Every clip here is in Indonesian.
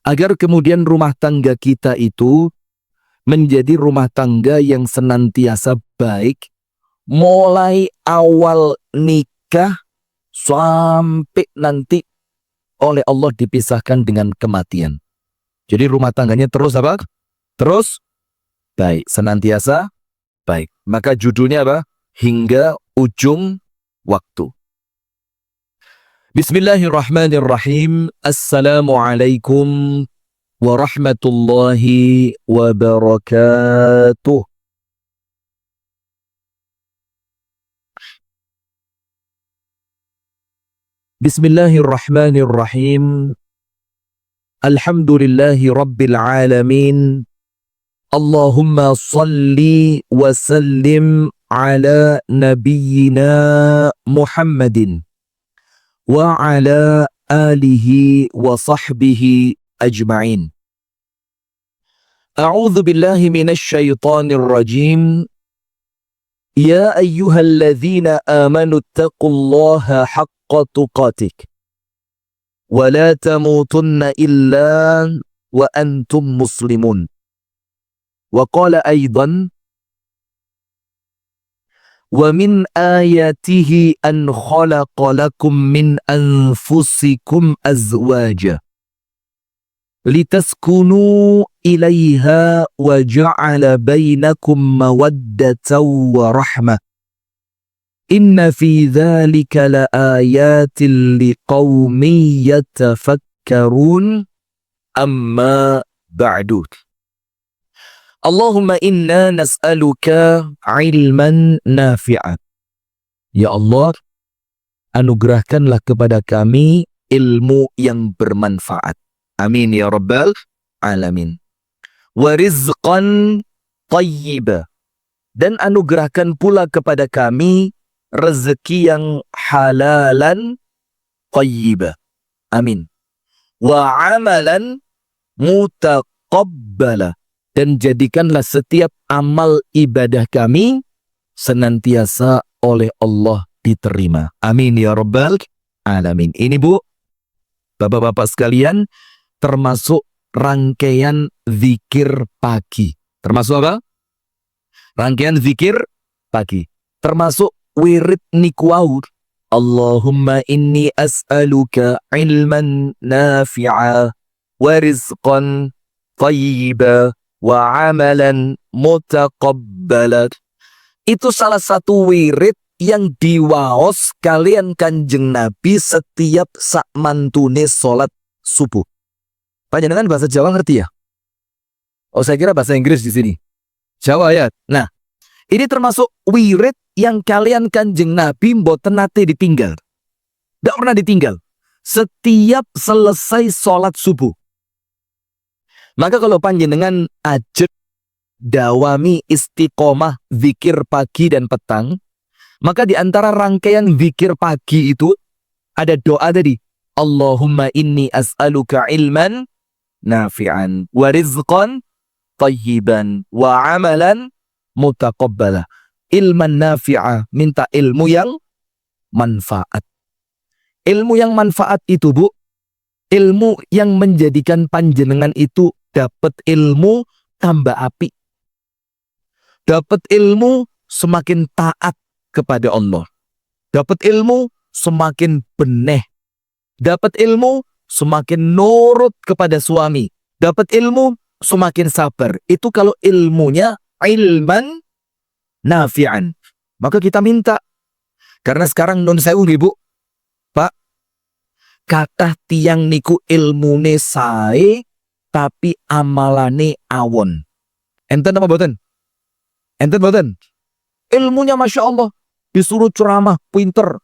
Agar kemudian rumah tangga kita itu menjadi rumah tangga yang senantiasa baik, mulai awal nikah sampai nanti oleh Allah dipisahkan dengan kematian. Jadi rumah tangganya terus apa? Terus baik, senantiasa baik. Maka judulnya apa? Hingga ujung waktu. Bismillahirrahmanirrahim. Assalamualaikum warahmatullahi wabarakatuh. Bismillahirrahmanirrahim. Alhamdulillahi rabbil alamin. Allahumma salli wa sallim ala nabiyyina Muhammadin wa ala alihi wa sahbihi ajma'in. A'udzu billahi minasy syaithanir rajim. Ya ayyuhalladzina amanu taqullaha haqqa tuqatih wa la tamutunna illa wa antum muslimun. Wa qala aidan وَمِنْ آيَاتِهِ أَنْ خَلَقَ لَكُمْ مِنْ أَنْفُسِكُمْ أَزْوَاجًا لِتَسْكُنُوا إِلَيْهَا وَجَعَلَ بَيْنَكُمْ مَوَدَّةً وَرَحْمَةً إِنَّ فِي ذَلِكَ لَآيَاتٍ لِقَوْمٍ يَتَفَكَّرُونَ أَمَّا بَعْدُ. Allahumma inna nas'aluka ilman nafi'an. Ya Allah, anugerahkanlah kepada kami ilmu yang bermanfaat. Amin ya rabbal alamin. Wa rizqan tayyiba. Dan anugerahkan pula kepada kami rezeki yang halalan tayyiba. Amin. Wa amalan mutaqabbala. Dan jadikanlah setiap amal ibadah kami senantiasa oleh Allah diterima. Amin ya rabbal alamin. Ini Bu, Bapak-bapak sekalian, termasuk rangkaian zikir pagi. Termasuk apa? Rangkaian zikir pagi. Termasuk wirid nikwau. Allahumma inni as'aluka ilman nafi'a wa rizqan tayyiba wa amalan mutaqabbalat. Itu salah satu wirid yang diwaos kalian Kanjeng Nabi setiap sak mantune salat subuh. Panjenengan bahasa Jawa ngerti ya? Oh, saya kira bahasa Inggris di sini. Jawa ya. Nah, ini termasuk wirid yang kalian Kanjeng Nabi mboten nate ditinggal. Tidak pernah ditinggal. Setiap selesai salat subuh. Maka kalau panjenengan ajet dawami istiqomah zikir pagi dan petang, maka di antara rangkaian zikir pagi itu ada doa tadi. Allahumma inni as'aluka ilman nafi'an wa rizqan tayyiban wa amalan mutaqabbala. Ilman nafi'ah, minta ilmu yang manfaat. Ilmu yang manfaat itu Bu, ilmu yang menjadikan panjenengan itu dapat ilmu tambah api. Dapat ilmu semakin taat kepada Allah. Dapat ilmu semakin beneh. Dapat ilmu semakin nurut kepada suami. Dapat ilmu semakin sabar. Itu kalau ilmunya ilman nafi'an. Maka kita minta. Karena sekarang nun sewu Bu, Pak, kathah tiang niku ilmune sae tapi amalane awon. Enten apa boten? Enten boten? Ilmunya Masya Allah. Disuruh ceramah, pinter.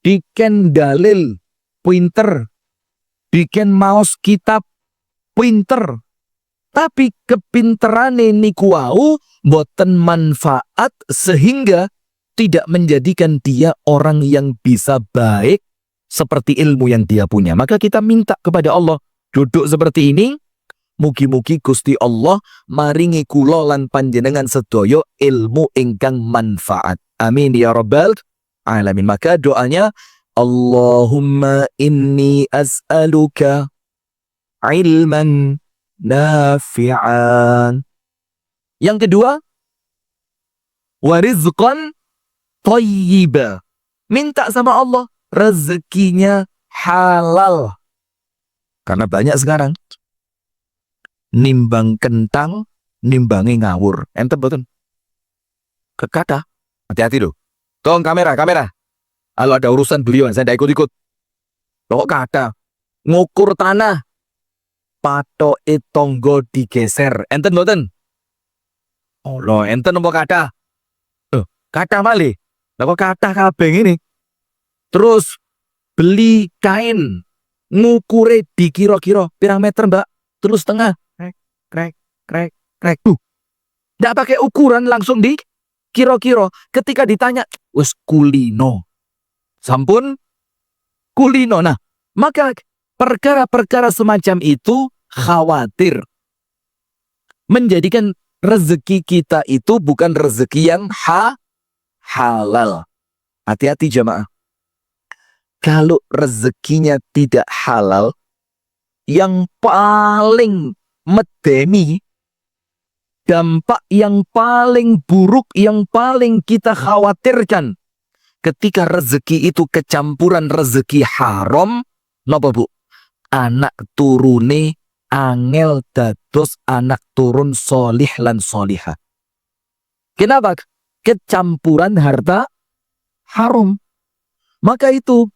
Diken dalil, pinter. Diken maos kitab, pinter. Tapi kepinterane niku wau boten manfaat sehingga tidak menjadikan dia orang yang bisa baik seperti ilmu yang dia punya. Maka kita minta kepada Allah, duduk seperti ini, mugi-mugi Gusti Allah maringi kula lan panjenengan sedaya ilmu ingkang manfaat. Amin ya rabbal alamin. Maka doanya, Allahumma inni as'aluka ilman nafi'an. Yang kedua, wa rizqan thayyiba. Minta sama Allah rezekinya halal. Karena banyak sekarang nimbang kentang, nimbangi ngawur. Enten boten? Kekata. Hati-hati loh. Tolong kamera. Kalau ada urusan beliau, saya tidak ikut-ikut. Loh kata. Ngukur tanah. Patoke tonggo digeser. Enten boten? Oh loh, enten apa kata? Kata malih. Lah kok kata kabeh ini. Terus beli kain. Ngukure di kira-kira pirang meter, Mbak? Terus setengah. Krek. Nggak pakai ukuran, langsung di kira-kira. Ketika ditanya, wes kulino. Sampun kulino. Nah, maka perkara-perkara semacam itu khawatir menjadikan rezeki kita itu bukan rezeki yang halal. Hati-hati jamaah. Kalau rezekinya tidak halal, yang paling medeni, dampak yang paling buruk, yang paling kita khawatirkan ketika rezeki itu kecampuran rezeki haram, napa Bu? Anak turune angel dados anak turun solih lan solihah. Kenapa? Kecampuran harta haram. Maka itu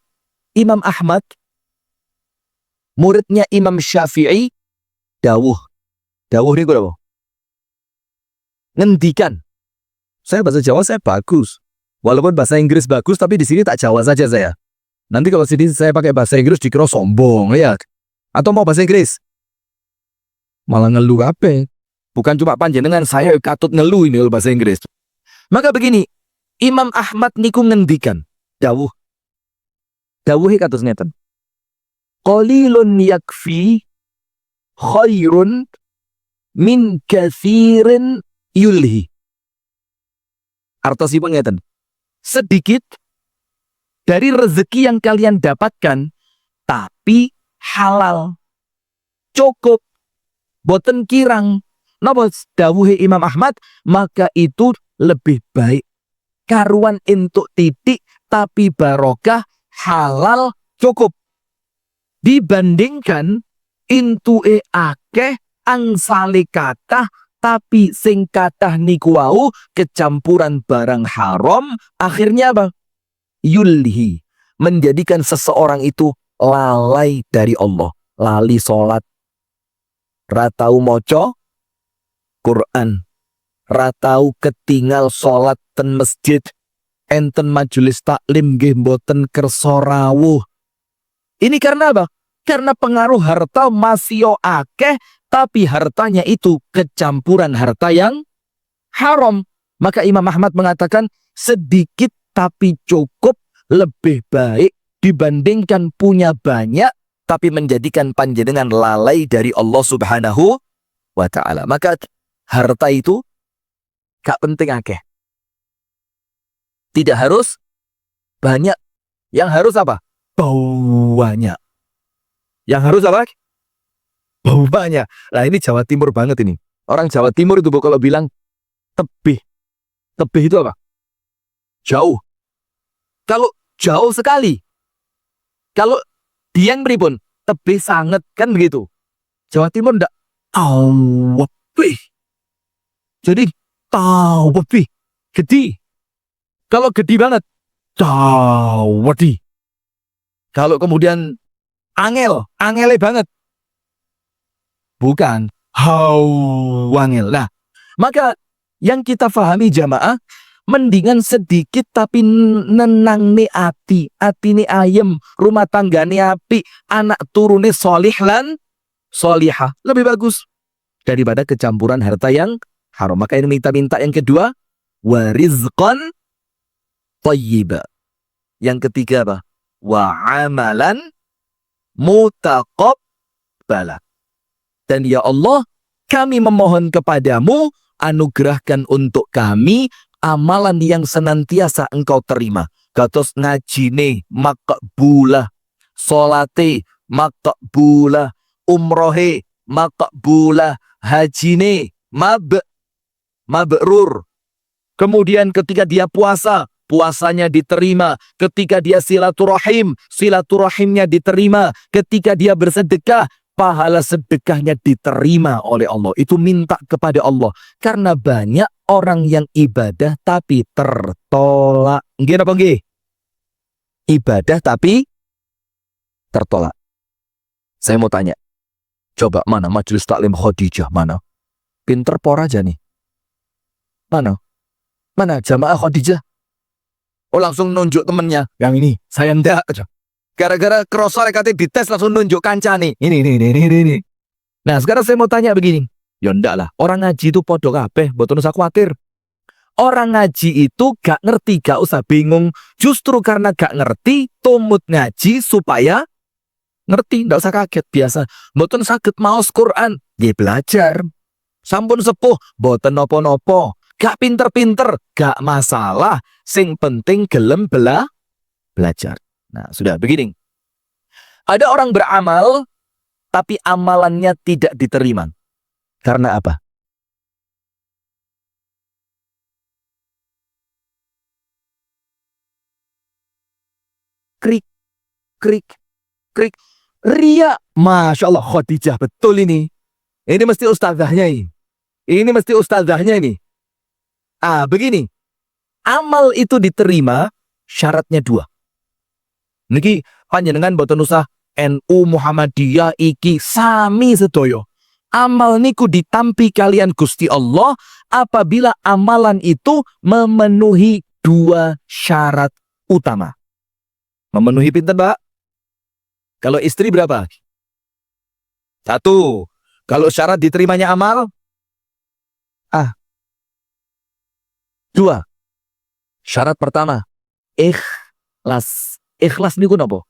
Imam Ahmad, muridnya Imam Syafi'i, dawuh ini apa? Ngendikan. Saya bahasa Jawa saya bagus. Walaupun bahasa Inggris bagus, tapi di sini tak Jawa saja saya. Nanti kalau sini saya pakai bahasa Inggris dikira sombong ya. Atau mau bahasa Inggris? Malah ngeluh apa? Bukan cuma panjenengan, saya katut ngeluh ini bahasa Inggris. Maka begini, Imam Ahmad niku ngendikan, dawuhe kados ngeten. Qalilun yakfi khairun min katsirin yulhi. Artosipun ngeten. Sedikit dari rezeki yang kalian dapatkan tapi halal. Cukup. Boten kirang. Napa dawuhe Imam Ahmad, maka itu lebih baik. Karuan entuk titik tapi barokah halal cukup. Dibandingkan intuke akeh angsale kathah tapi sing kathah niku wau kecampuran barang haram, akhirnya apa? Yulhi, menjadikan seseorang itu lalai dari Allah, lali salat, ratau maca Quran, ratau ketinggal salat ten masjid, enten majelis taklim nggih mboten kersa rawuh. Ini karena apa? Karena pengaruh harta masih akeh, tapi hartanya itu kecampuran harta yang haram. Maka Imam Ahmad mengatakan sedikit tapi cukup lebih baik dibandingkan punya banyak tapi menjadikan panjenengan lalai dari Allah Subhanahu wa ta'ala. Maka harta itu gak penting akeh. Tidak harus banyak. Yang harus apa? Banyak. Yang harus apa? Banyak. Nah ini Jawa Timur banget ini. Orang Jawa Timur itu kalau bilang tebih. Tebih itu apa? Jauh. Kalau jauh sekali. Kalau dian pripun? Tebih sangat, kan begitu. Jawa Timur ndak tawebih. Jadi tawebih. Gede. Kalau gede banget tawedi. Kalau kemudian angele banget. Bukan wangel. Nah, maka yang kita pahami jamaah, mendingan sedikit tapi nenang nih ati nih ayem, rumah tangga nih api, anak turune solih lan solihah, lebih bagus daripada kecampuran harta yang haram. Maka ini minta yang kedua, warizqan thayyiba. Yang ketiga apa? Wa amalan mutaqabbala. Dan ya Allah, kami memohon kepadamu, anugerahkan untuk kami amalan yang senantiasa engkau terima. Kados ngajine makbulah, salate makbulah, umrohe maqbulah, hajine mabrur. Kemudian ketika dia puasa, puasanya diterima. Ketika dia silaturahim, silaturahimnya diterima. Ketika dia bersedekah, pahala sedekahnya diterima oleh Allah. Itu minta kepada Allah. Karena banyak orang yang ibadah tapi tertolak. Nggih apa nggih? Ibadah tapi tertolak. Saya mau tanya. Coba mana majelis taklim Khadijah mana? Pinter por aja nih. Mana? Mana jamaah Khadijah? Oh langsung nunjuk temennya. Yang ini, saya ndak. Gara-gara kroso rekatnya dites langsung nunjuk kanca nih. Ini. Nah sekarang saya mau tanya begini. Ya ndak lah, orang ngaji itu podo kabeh, mboten usah khawatir. Orang ngaji itu gak ngerti, gak usah bingung. Justru karena gak ngerti, tumut ngaji supaya ngerti, ndak usah kaget. Biasa, mboten saged maos Quran, dia belajar. Sampun sepuh, mboten nopo-nopo. Gak pinter-pinter, gak masalah. Sing penting gelem belajar. Nah, sudah begini. Ada orang beramal, tapi amalannya tidak diterima. Karena apa? Krik. Ria. Masya Allah, Khadijah, betul ini. Ini mesti ustazahnya ini. Ini mesti ustazahnya ini. Begini. Amal itu diterima, syaratnya 2. Niki panjenengan boten usah NU Muhammadiyah iki sami sedoyo. Amal niku ditampi kalian Gusti Allah apabila amalan itu memenuhi 2 syarat utama. Memenuhi pinten, Pak? Kalau istri berapa? 1. Kalau syarat diterimanya amal? 2. Syarat pertama, ikhlas. Ikhlas niku napa?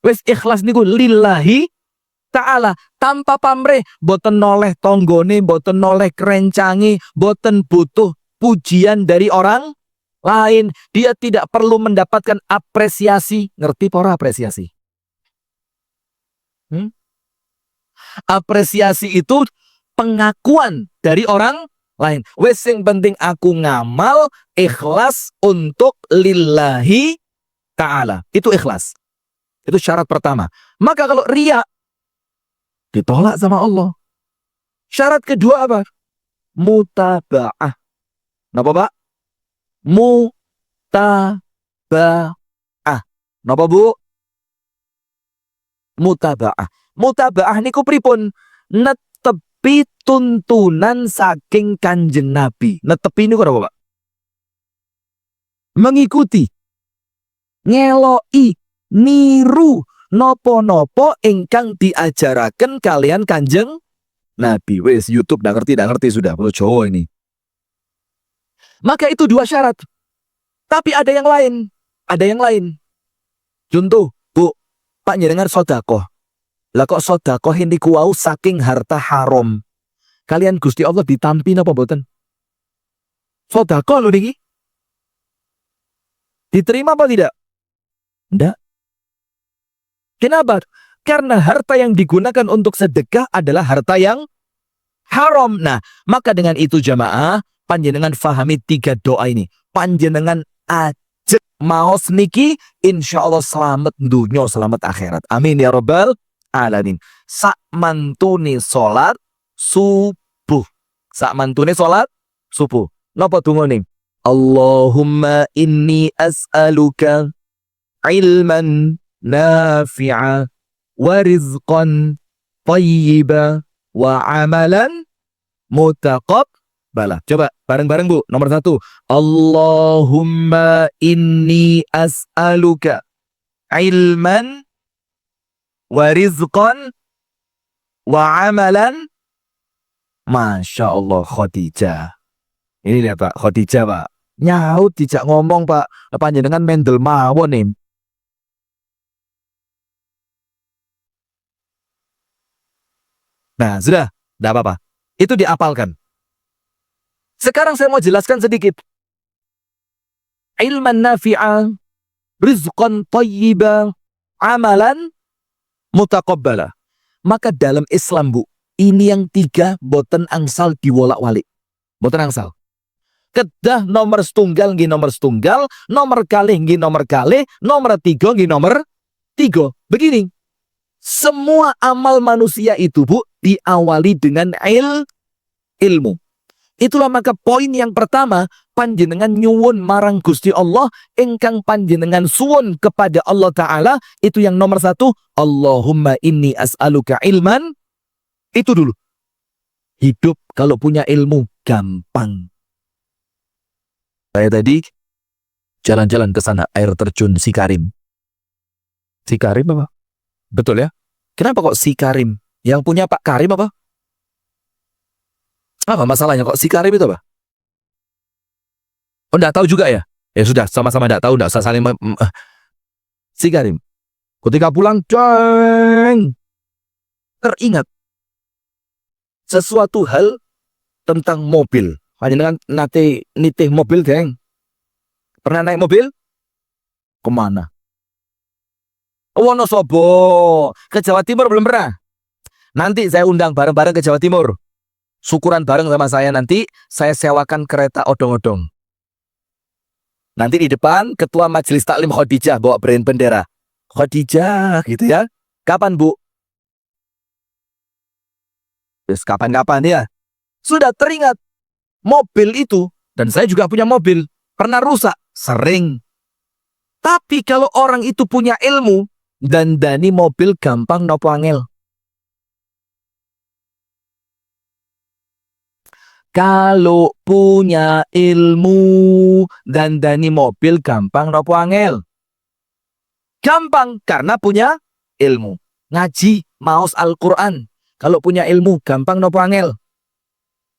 Wis ikhlas niku lillahi ta'ala, tanpa pamrih, boten noleh tonggone, boten noleh kerencangi, boten butuh pujian dari orang lain. Dia tidak perlu mendapatkan apresiasi. Ngerti pora apresiasi? Apresiasi itu pengakuan dari orang lain. Wes sing penting aku ngamal ikhlas untuk lillahi ta'ala. Itu ikhlas. Itu syarat pertama. Maka kalau riya ditolak sama Allah. Syarat kedua apa? Mutaba'ah. Napa, Pak? Mutaba'ah. Napa, Bu? Mutaba'ah. Mutaba'ah niku pripun? Netepi tuntunan saking Kanjeng Nabi. Netepi niku apa, Pak? Mengikuti, ngeloi, niru nopo-nopo ingkang diajaraken kalian Kanjeng Nabi. Wes YouTube dah ngerti sudah. Kalau Jawa ini. Maka itu 2 syarat. Tapi ada yang lain. Ada yang lain. Contoh, Bu, Pak njenengan sedekah. Lah kok sedekah ini kuau saking harta haram. Kalian Gusti Allah ditampi napa mboten? Sedekah lho niki. Diterima apa tidak? Enggak. Kenapa? Karena harta yang digunakan untuk sedekah adalah harta yang haram. Nah, maka dengan itu jamaah, panjenengan fahami 3 doa ini. Panjenengan ajak maos niki, insya Allah selamat dunia, selamat akhirat. Amin ya rabbal alamin. Sak mantune salat subuh. Sak mantune salat subuh. Napa tungone? Allahumma inni as'aluka ilman nafi'a wa rizqan thayyiba wa amalan mutaqabbala. Coba bareng-bareng, Bu. Nomor 1. Allahumma inni as'aluka ilman wa rizqan wa amalan. Masya Allah, Khadijah. Ini lihat, Pak, Khadijah, Pak. Nyaut dijak ngomong, Pak. Panjenengan mendel mawon nih. Nah, sudah, tidak apa-apa. Itu diapalkan. Sekarang saya mau jelaskan sedikit. Ilman nafi'a, rizqan thayyiba, amalan mutaqabbala. Maka dalam Islam, Bu, ini yang 3 boten angsal diwolak-walik. Boten angsal. Kedah nomor setunggal nggih nomor setunggal, nomor kalih nggih nomor kalih, nomor 3 nggih nomor 3. Begini, semua amal manusia itu, Bu, diawali dengan ilmu. Itulah maka poin yang pertama, panjenengan nyuwun marang Gusti Allah, ingkang panjenengan suwun kepada Allah Ta'ala, itu yang nomor 1, Allahumma inni as'aluka ilman. Itu dulu. Hidup kalau punya ilmu gampang. Saya tadi jalan-jalan ke sana, air terjun Sikarim. Sikarim apa? Betul ya? Kenapa kok Sikarim? Yang punya Pak Karim apa? Apa masalahnya kok Sikarim itu apa? Oh, enggak tahu juga ya? Ya sudah, sama-sama enggak tahu, enggak usah saling Sikarim. Ketika pulang, teringat sesuatu hal tentang mobil. Panjenengan nate nitih mobil, geng? Pernah naik mobil? Kemana? Wonosobo. Ke Jawa Timur belum pernah? Nanti saya undang bareng-bareng ke Jawa Timur. Syukuran bareng sama saya nanti, saya sewakan kereta odong-odong. Nanti di depan Ketua Majelis Taklim Khadijah bawa brand bendera. Khadijah gitu ya. Kapan, Bu? Terus kapan-kapan ya. Sudah teringat mobil itu, dan saya juga punya mobil, pernah rusak, sering. Tapi kalau orang itu punya ilmu, dandani mobil gampang nopo angel. Kalau punya ilmu, dandani mobil gampang nopo angel. Gampang karena punya ilmu. Ngaji, maos Al-Quran. Kalau punya ilmu, gampang nopo angel.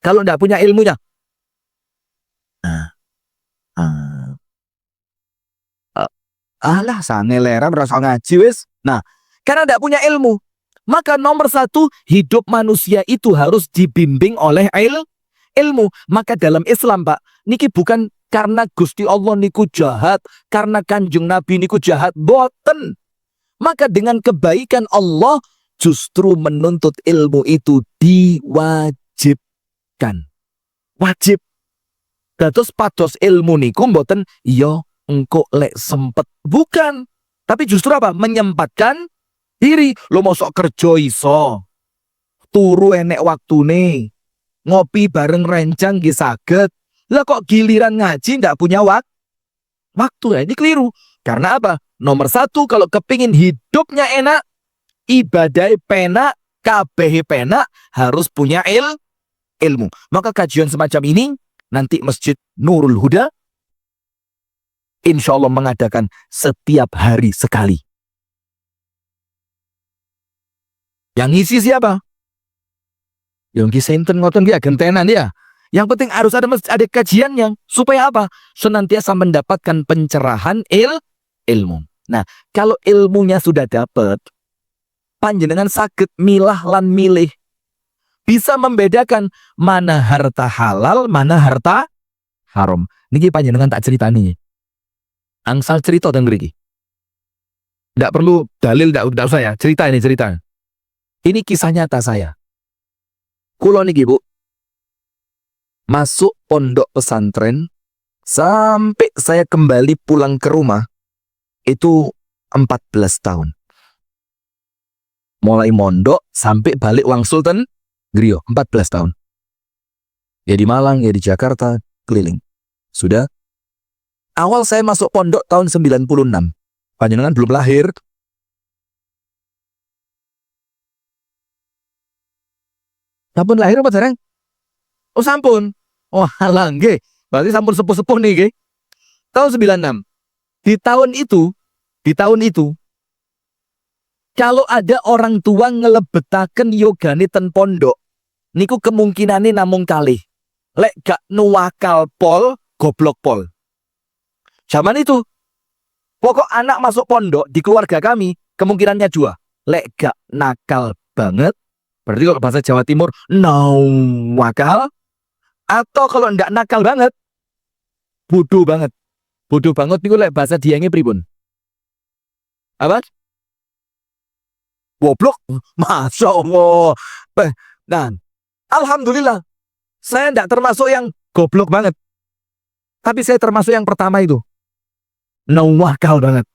Kalau ndak punya ilmunya, alah sangelera merasa ngaji wis. Nah, karena ndak punya ilmu, maka nomor 1, hidup manusia itu harus dibimbing oleh ilmu. Maka dalam Islam, Pak, niki bukan karena Gusti Allah niku jahat, karena Kanjeng Nabi niku jahat, boten. Maka dengan kebaikan Allah justru menuntut ilmu itu diwajibkan. Wajib. Dados pados ilmu niku mboten iya engko lek sempet, bukan. Tapi justru apa? Menyempatkan diri. Lo mosok kerja iso. Turu enek waktune. Ngopi bareng rencang nggih saged. Lah kok giliran ngaji ndak punya waktu. Ini keliru. Karena apa? Nomor 1, kalau kepingin hidupnya enak, ibadah penak, kabeh penak, harus punya ilmu. Maka kajian semacam ini nanti Masjid Nurul Huda insya Allah mengadakan setiap hari sekali. Yang ngisi siapa? Yang ngisi enten ngoten dia gentenan ya. Yang penting harus ada kajiannya supaya apa? Senantiasa mendapatkan pencerahan ilmu. Nah, kalau ilmunya sudah dapat, panjenengan saged milah lan milih. Bisa membedakan mana harta halal, mana harta haram. Niki panjenengan tak ceritani. Angsal cerita teng mriki. Ndak perlu dalil, ndak usah ya. Cerita. Ini kisah nyata saya. Kulo niki, Bu, masuk pondok pesantren sampai saya kembali pulang ke rumah itu 14 tahun. Mulai mondok sampai balik wangsul ten griya 14 tahun. Ya di Malang, ya di Jakarta, keliling. Sudah. Awal saya masuk pondok tahun 96. Panjenengan belum lahir. Sampun lahir apa jarang? Oh sampun. Oh halah nggih. Berarti sampun sepuh-sepuh nih nggih. Tahun 96. Di tahun itu kalau ada orang tua ngelebetaken yogane ten pondok, niku kemungkinane namung kalih. Lek gak nuwakal pol, goblok pol. Zaman itu pokok anak masuk pondok di keluarga kami kemungkinannya 2. Lek gak nakal banget, berarti kalau bahasa Jawa Timur nawakal, atau kalau ndak nakal banget, bodoh banget. Bodoh banget niku lek bahasa diange pripun? Apa? goblok. Masya Allah. Nah, alhamdulillah, saya tidak termasuk yang goblok banget. Tapi saya termasuk yang pertama itu. Nawakal banget.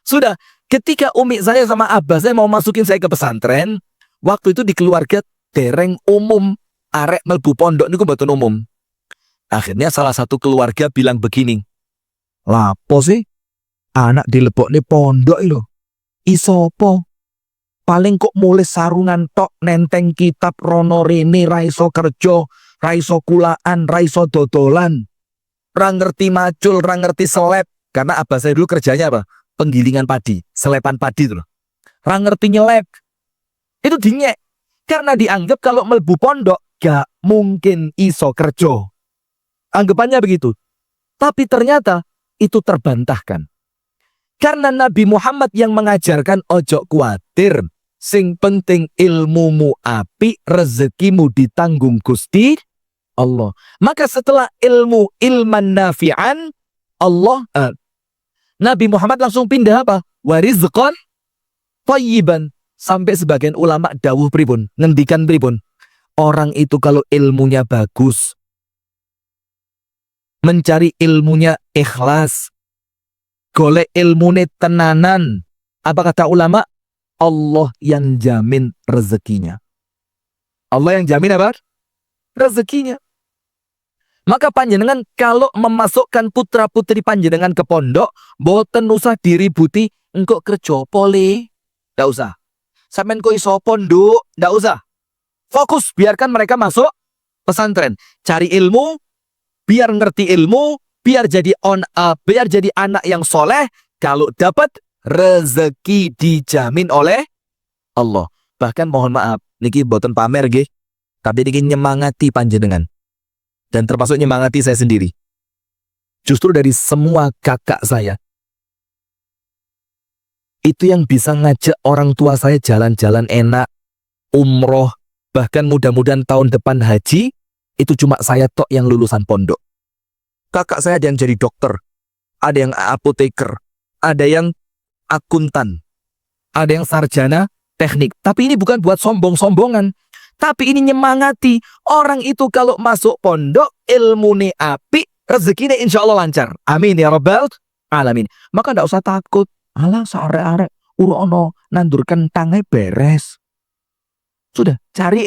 Sudah, ketika umi saya sama abah saya mau masukin saya ke pesantren, waktu itu di keluarga dereng umum, arek melbu pondok niku mboten umum. Akhirnya salah satu keluarga bilang begini, lapo sih anak dilebokne pondok lho. Isopo? Paling kok mulai sarungan tok nenteng kitab rono rene raiso kerja, raiso kulaan, raiso dodolan. Ra ngerti macul, ra ngerti selep. Karena abah saya dulu kerjanya apa? Penggilingan padi, selepan padi itu loh. Ra ngerti nyelep. Itu dinyek. Karena dianggap kalau melbu pondok gak mungkin iso kerja. Anggapannya begitu. Tapi ternyata itu terbantahkan. Karena Nabi Muhammad yang mengajarkan ojo kuatir, sing penting ilmumu api, rezekimu ditanggung Gusti Allah. Maka setelah ilman nafi'an, Nabi Muhammad langsung pindah apa? Warizqan thayyiban. Sampai sebagian ulama dawuh pripun, ngendikan pripun. Orang itu kalau ilmunya bagus, mencari ilmunya ikhlas, golek ilmune tenanan. Apa kata ulama? Allah yang jamin rezekinya. Allah yang jamin apa? Rezekinya. Maka panjenengan kalau memasukkan putra-putri panjenengan ke pondok, boten usah diributi, engkau kerja pole. Nggak usah. Sampeyan kok iso pondok, nggak usah. Fokus, biarkan mereka masuk pesantren. Cari ilmu, biar ngerti ilmu, biar jadi anak yang soleh. Kalau dapat rezeki dijamin oleh Allah. Bahkan mohon maaf, niki boten pamer nggih, tapi niki nyemangati panjenengan. Dan termasuk nyemangati saya sendiri. Justru dari semua kakak saya, itu yang bisa ngajak orang tua saya jalan-jalan enak, umroh, bahkan mudah-mudahan tahun depan haji, itu cuma saya tok yang lulusan pondok. Kakak saya ada yang jadi dokter, ada yang apoteker, ada yang akuntan, ada yang sarjana teknik. Tapi ini bukan buat sombong-sombongan. Tapi ini nyemangati. Orang itu kalau masuk pondok, ilmune api, rezekinya insya Allah lancar. Amin ya rabbal alamin. Maka tidak usah takut. Alah searek-arek, urono nandur kentangnya beres. Sudah, cari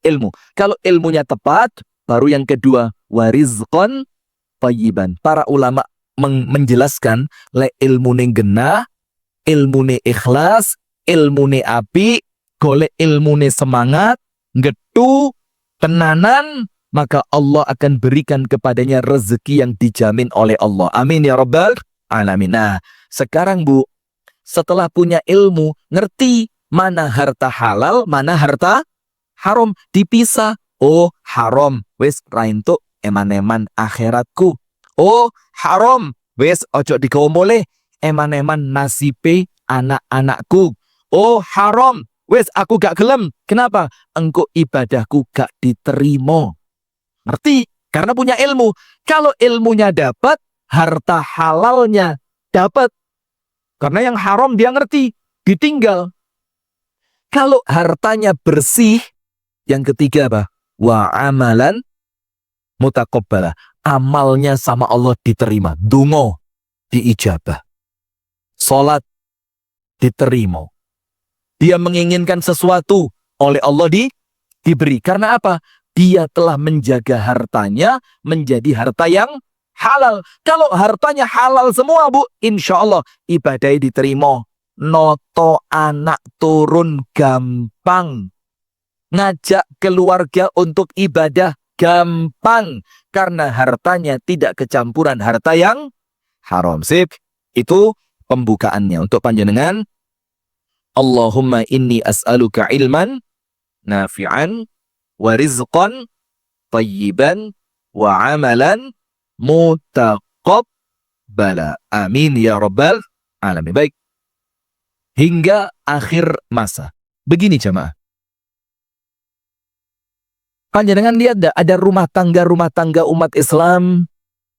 ilmu. Kalau ilmunya tepat, baru yang kedua, warizqan thayyiban. Para ulama menjelaskan, le ilmune genah, ilmune ikhlas, ilmune api, golek ilmune semangat, getu, tenanan, maka Allah akan berikan kepadanya rezeki yang dijamin oleh Allah. Amin ya rabbal alamin. Nah, sekarang Bu, setelah punya ilmu, ngerti mana harta halal, mana harta haram, dipisah. Oh, haram, wis raintuk eman-eman akhiratku. Oh, haram, wis ojo digawa moleh, eman-eman nasibe anak-anakku. Oh, haram, wes aku gak gelem. Kenapa? Engkau ibadahku gak diterima. Ngerti? Karena punya ilmu. Kalau ilmunya dapat, harta halalnya dapat. Karena yang haram dia ngerti, ditinggal. Kalau hartanya bersih, yang ketiga apa? Wa amalan mutaqabbala. Amalnya sama Allah diterima. Dungo diijabah. Salat diterima. Dia menginginkan sesuatu oleh Allah diberi. Karena apa? Dia telah menjaga hartanya menjadi harta yang halal. Kalau hartanya halal semua Bu, insya Allah ibadahnya diterima. Noto anak turun gampang. Ngajak keluarga untuk ibadah gampang. Karena hartanya tidak kecampuran harta yang haram. Sip, itu pembukaannya untuk panjenengan. Allahumma inni as'aluka ilman nafi'an wa rizqan tayyiban wa amalan mutaqabbala. Amin ya rabbal alamin. Baik. Hingga akhir masa. Begini jemaah. Panjenengan lihat ada rumah tangga umat Islam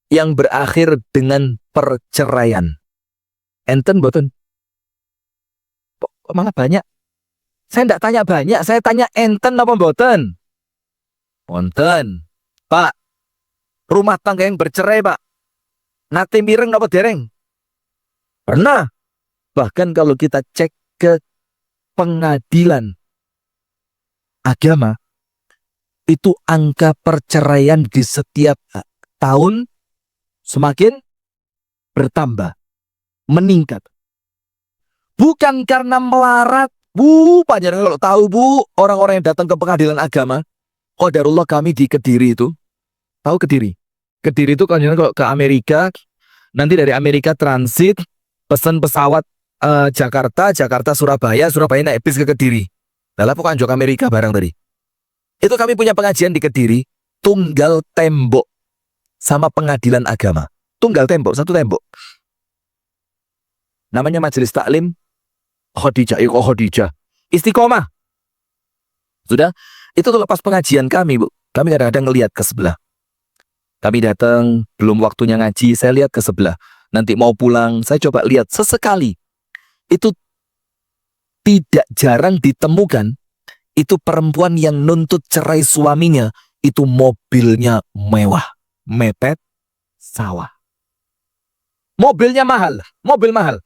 yang berakhir dengan perceraian. Enten boten? Malah banyak. Saya tidak tanya banyak, saya tanya enten apa mboten? Wonten. Pak, rumah tangga yang bercerai, Pak. Nate mireng apa dereng? Pernah. Bahkan kalau kita cek ke pengadilan agama, itu angka perceraian di setiap tahun semakin bertambah, meningkat. Bukan karena melarat, Bu. Panjenengan kalau tahu, Bu, orang-orang yang datang ke pengadilan agama, qadarullah kami di Kediri itu, tahu Kediri? Kediri itu kalau ke Amerika, nanti dari Amerika transit, pesan pesawat Jakarta, Surabaya, naik bis ke Kediri. Lalu pokoknya ke Amerika barang tadi. Itu kami punya pengajian di Kediri, tunggal tembok sama pengadilan agama. Tunggal tembok, satu tembok. Namanya Majelis Taklim Khadijah. Istiqomah. Sudah, itu tuh lepas pengajian kami, Bu. Kami kadang-kadang ngelihat ke sebelah. Kami datang, belum waktunya ngaji, saya lihat ke sebelah. Nanti mau pulang, saya coba lihat sesekali. Itu tidak jarang ditemukan, itu perempuan yang nuntut cerai suaminya, itu mobilnya mewah, mepet sawah. Mobilnya mahal, mobil mahal.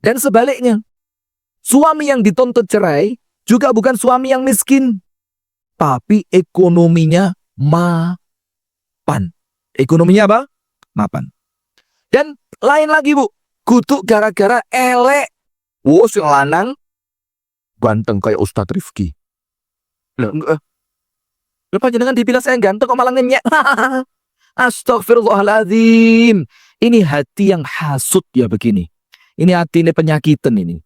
Dan sebaliknya, suami yang dituntut cerai juga bukan suami yang miskin, tapi ekonominya mapan. Ekonominya apa? Mapan. Dan lain lagi, Bu, kutuk gara-gara elek. Wo, si lanang ganteng kayak Ustadz Rifki. Lah enggak. Lepas jangan dibilang saya ganteng kok malah ngenyek. Astagfirullahaladzim. Ini hati yang hasut ya begini. Ini hati ini penyakitan ini.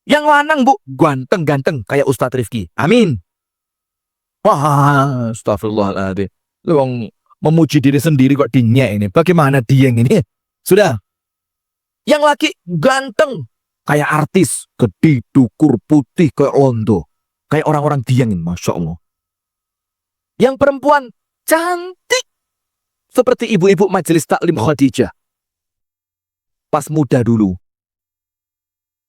Yang lanang, Bu, ganteng-ganteng kayak Ustadz Rifki. Amin. Wah, astagfirullahaladzim. Lu memuji diri sendiri kok dinyek ini. Bagaimana dia ini? Sudah. Yang laki ganteng kayak artis, gede, dukur, putih kayak londo. Kayak orang-orang dieng ini, Masya Allah. Yang perempuan cantik seperti ibu-ibu Majelis Taklim Khadijah. Pas muda dulu.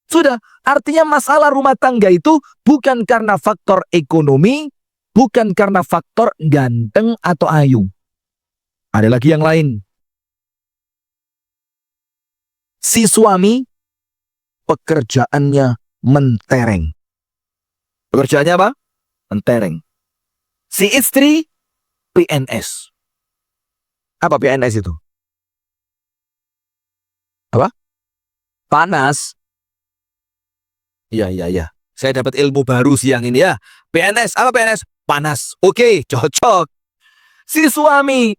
Sudah, artinya masalah rumah tangga itu bukan karena faktor ekonomi, bukan karena faktor ganteng atau ayu. Ada lagi yang lain. Si suami pekerjaannya mentereng. Pekerjaannya apa? Mentereng. Si istri PNS. Apa PNS itu? Apa? Panas. Iya. Saya dapat ilmu baru siang ini ya. PNS, apa PNS? Panas. Oke, cocok. Si suami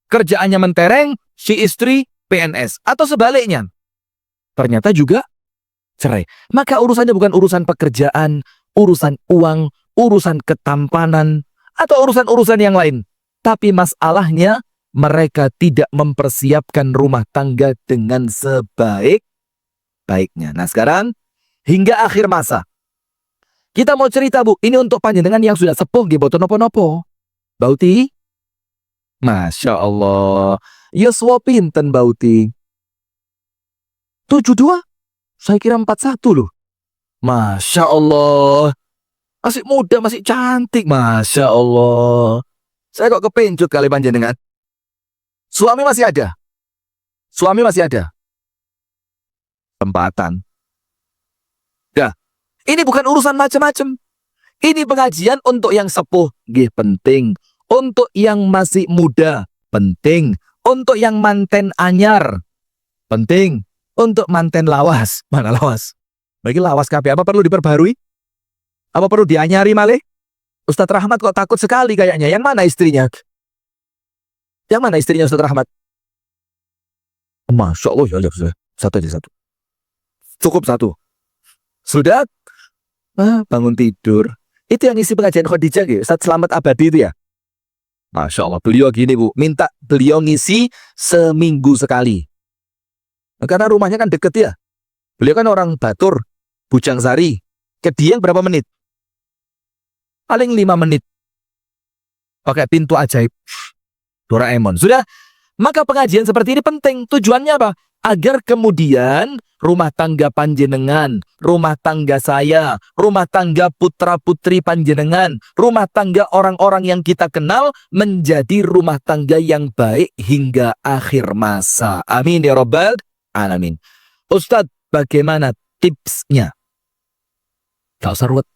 kerjaannya mentereng, si istri PNS. Atau sebaliknya. Ternyata juga cerai. Maka urusannya bukan urusan pekerjaan, urusan uang, urusan ketampanan, atau urusan-urusan yang lain. Tapi masalahnya mereka tidak mempersiapkan rumah tangga dengan sebaik-baiknya. Nah sekarang, hingga akhir masa, kita mau cerita, Bu, ini untuk panjenengan yang sudah sepuh gitu, nopo-nopo. Bauti? Masya Allah. Yoswo pinten Bauti? 72? Saya kira 41 loh. Masya Allah. Masih muda, masih cantik. Masya Allah. Saya kok kepencut kali panjenengan. Suami masih ada? Suami masih ada? Tempatan. Ya, ini bukan urusan macam-macam. Ini pengajian untuk yang sepuh, nggih penting. Untuk yang masih muda, penting. Untuk yang manten anyar, penting. Untuk manten lawas, mana lawas? Bagi lawas kabeh, apa perlu diperbarui? Apa perlu dianyari malih? Ustadz Rahmat kok takut sekali kayaknya. Yang mana istrinya? Yang mana istrinya Ustadz Rahmat? Masya Allah, ya, satu aja satu. Cukup satu. Sudah? Bangun tidur. Itu yang isi pengajian Khadijah gitu. Ustadz Selamat Abadi itu ya. Masya Allah, beliau gini, Bu. Minta beliau ngisi seminggu sekali. Karena rumahnya kan deket ya. Beliau kan orang Batur, Bujang Sari. Ke Dieng berapa menit? Paling 5 menit. Pakai pintu ajaib Doraemon. Sudah? Maka pengajian seperti ini penting. Tujuannya apa? agar kemudian rumah tangga panjenengan, rumah tangga saya, rumah tangga putra-putri panjenengan, rumah tangga orang-orang yang kita kenal menjadi rumah tangga yang baik hingga akhir masa. Amin ya rabbal alamin. Ustadz, bagaimana tipsnya? Gak usah ruwet.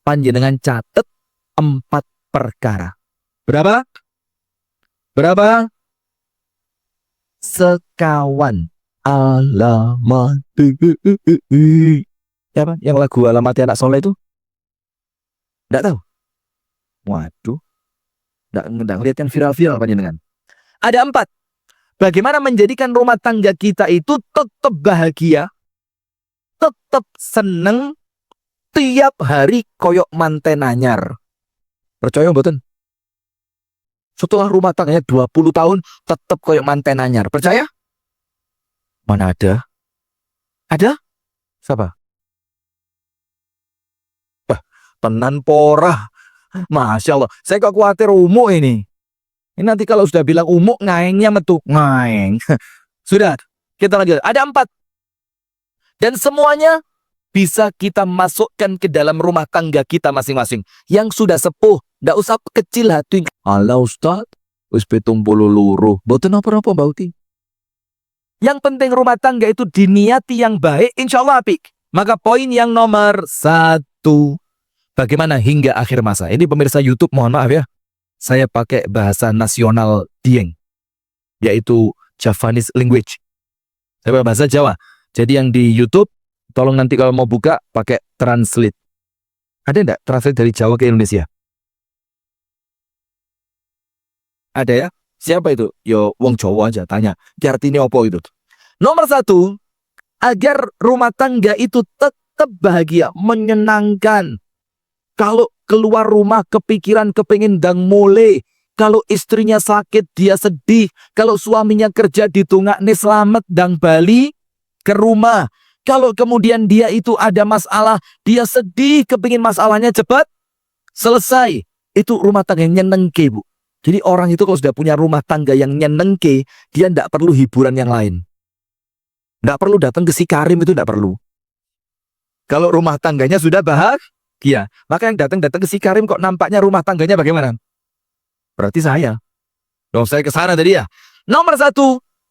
Panjenengan catet 4 perkara. Berapa? Berapa? Sekawan. Alamat. Siapa? Yang lagu Alamat Anak Soleh itu? Nggak tahu. Waduh. Nggak ngeliat yang viral-viral panjenengan. Ada 4. Bagaimana menjadikan rumah tangga kita itu tetap bahagia, tetap seneng, tiap hari koyok manten anyar. Percaya mboten? Setelah rumah tangganya 20 tahun, tetap koyok manten anyar. Percaya? Mana ada? Ada? Siapa? Wah, tenan porah. Masya Allah. Saya kok khawatir umuk ini. Ini nanti kalau sudah bilang umuk, ngaengnya metu. Ngaeng. Sudah, kita lanjut. Ada 4. Dan semuanya bisa kita masukkan ke dalam rumah tangga kita masing-masing. Yang sudah sepuh, nggak usah kecil hati. Alah Ustaz, wis 70 luruh. Boten apa-apa bauti. Yang penting rumah tangga itu diniati yang baik, insya Allah apik. Maka poin yang nomor 1, bagaimana hingga akhir masa. Ini pemirsa YouTube, mohon maaf ya. Saya pakai bahasa nasional Dieng, yaitu Javanese language. Saya pakai bahasa Jawa. Jadi yang di YouTube, tolong nanti kalau mau buka, pakai translate. Ada enggak translate dari Jawa ke Indonesia? Ada ya? Siapa itu? Yo, wong Jawa aja tanya. Artinya apa itu? Nomor 1, agar rumah tangga itu tetap bahagia, menyenangkan. Kalau keluar rumah kepikiran kepingin dang mule. Kalau istrinya sakit dia sedih. Kalau suaminya kerja ditungakne selamat dang bali ke rumah. Kalau kemudian dia itu ada masalah, dia sedih kepingin masalahnya cepat selesai. Itu rumah tangga yang nyenengke, Bu. Jadi orang itu kalau sudah punya rumah tangga yang nyenengke, dia tidak perlu hiburan yang lain. Tidak perlu datang ke si Karim, itu tidak perlu. Kalau rumah tangganya sudah bahagia, maka yang datang ke si Karim kok nampaknya rumah tangganya bagaimana? Berarti saya. Dong saya ke sana tadi ya. Nomor 1,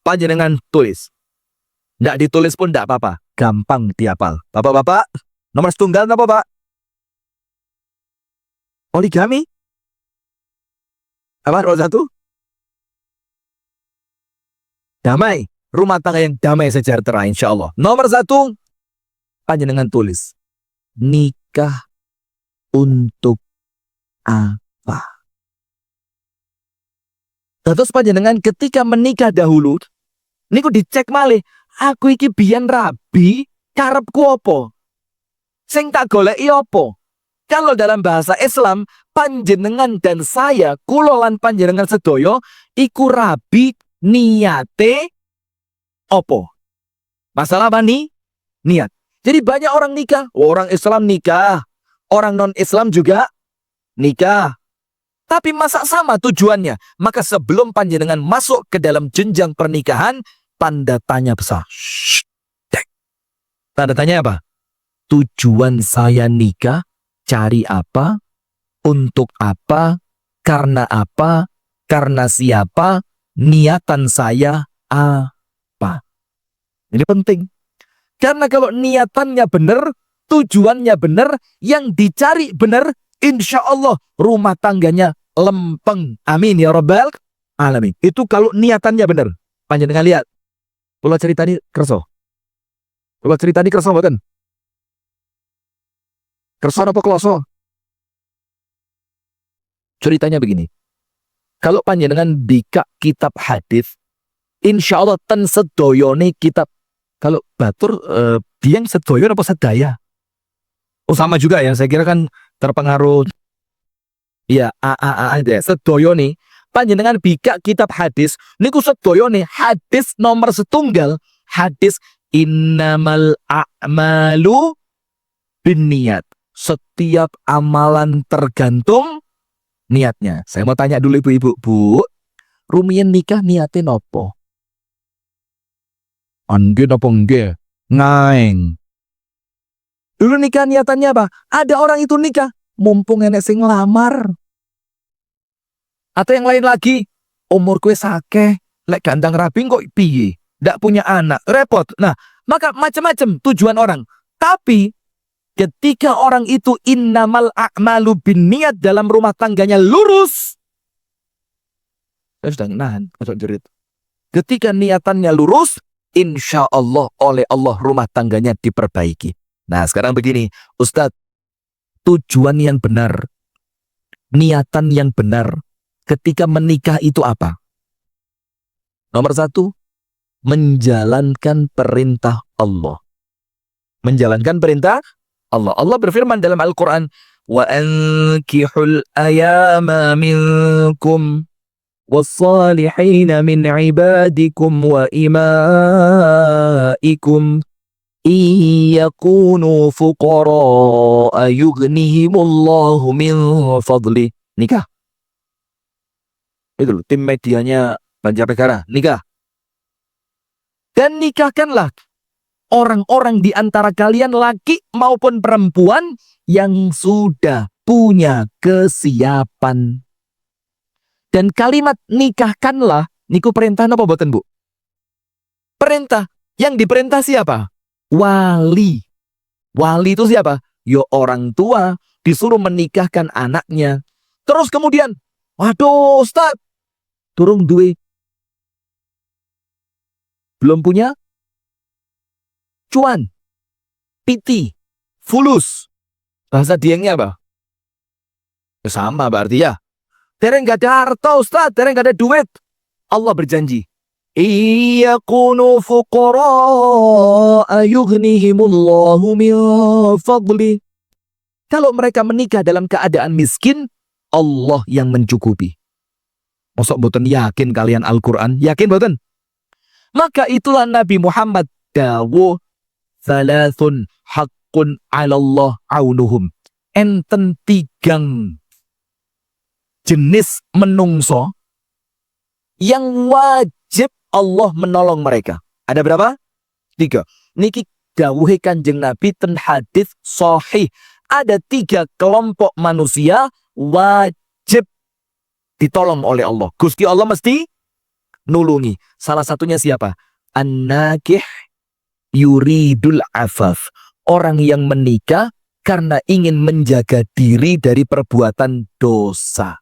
panjenengan tulis. Tidak ditulis pun tidak apa-apa. Gampang diapal. Bapak-bapak, nomor setunggal apa Pak? Poligami? Apa nomor 1? Damai. Rumah tangga yang damai sejahtera insya Allah. Nomor 1, panjenengan tulis. Nikah untuk apa? Terus panjenengan ketika menikah dahulu, niku dicek malih, aku iki biyen rabi, karepku apa? Sing tak goleki apa? Kalau dalam bahasa Islam, panjenengan dan saya, kula lan panjenengan sedoyo, iku rabi niate apa? Masalah apa nih? Niat. Jadi banyak orang nikah, orang Islam nikah, orang non-Islam juga nikah. Tapi masa sama tujuannya? Maka sebelum panjenengan masuk ke dalam jenjang pernikahan, tanda tanya besar. Tanda tanya apa? Tujuan saya nikah, cari apa, untuk apa, karena siapa, niatan saya apa. Ini penting. Karena kalau niatannya benar, tujuannya benar, yang dicari benar, insya Allah rumah tangganya lempeng. Amin ya rabbal alamin. Itu kalau niatannya benar. Panjenengan lihat. Kula ceritani kerso. Kula ceritani kerso mboten? Kerso apa kloso? Ceritanya begini. Kalau panjenengan bika kitab hadis, insya Allah ten sedoyone kitab. Kalau batur biang sedoyon apa sedaya? Oh sama juga ya. Saya kira kan terpengaruh. Ya deh. Sedoyone panjenengan bika kitab hadis. Niku sedoyone hadis nomor setunggal. Hadis innamal a'malu binniat. Setiap amalan tergantung niatnya. Saya mau tanya dulu ibu-ibu, Bu, rumiyin nikah niatin apa? Anggih apa enggih? Ngaeng. Dulu nikah niatannya apa? Ada orang itu nikah, mumpung enek sing ngelamar. Atau yang lain lagi, umur kue sakeh, lek gandang rabi kok piye? Ndak punya anak, repot. Nah, maka macam-macam tujuan orang. Tapi ketika orang itu innamal a'malu binniat dalam rumah tangganya lurus. Saya sudah nahan, masuk jerit. Ketika niatannya lurus, insya Allah oleh Allah rumah tangganya diperbaiki. Nah sekarang begini, Ustadz, tujuan yang benar, niatan yang benar ketika menikah itu apa? Nomor satu, menjalankan perintah Allah. Menjalankan perintah Allah. Allah berfirman dalam Al-Quran, وَأَنْكِحُوا الْأَيَامَ مِنْكُمْ وَالصَّالِحِينَ مِنْ عِبَادِكُمْ وَإِمَائِكُمْ yakunu fuqara yughnihimullahu min fadli. Nikah. Itu loh, tim medianya Banjarnegara, nikah. Dan nikahkanlah orang-orang di antara kalian laki maupun perempuan yang sudah punya kesiapan. Dan kalimat nikahkanlah niku perintah apa boten, Bu? Perintah. Yang diperintah siapa? Wali. Wali itu siapa? Yo orang tua disuruh menikahkan anaknya. Terus kemudian, waduh Ustaz, turung duwe, belum punya cuan, piti, fulus. Bahasa diengnya apa? Ya sama berarti ya. Tereng gak ada harta Ustaz, tereng gak ada duit. Allah berjanji, Iyakunu fuqara yughnihimullahu min fadli. Kalau mereka menikah dalam keadaan miskin, Allah yang mencukupi. Mosok boten yakin kalian Al-Quran? Yakin boten? Maka itulah Nabi Muhammad dawuh, thalathun haqqun 'ala Allah aunuhum. Enten tigang jenis menungso yang wajib Allah menolong mereka. Ada berapa? 3. Niki dawuhe Kanjeng Nabi ten hadis sahih. Ada 3 kelompok manusia wajib ditolong oleh Allah. Gusti Allah mesti nulungi. Salah satunya siapa? An-nakih yuridul afaf. Orang yang menikah karena ingin menjaga diri dari perbuatan dosa.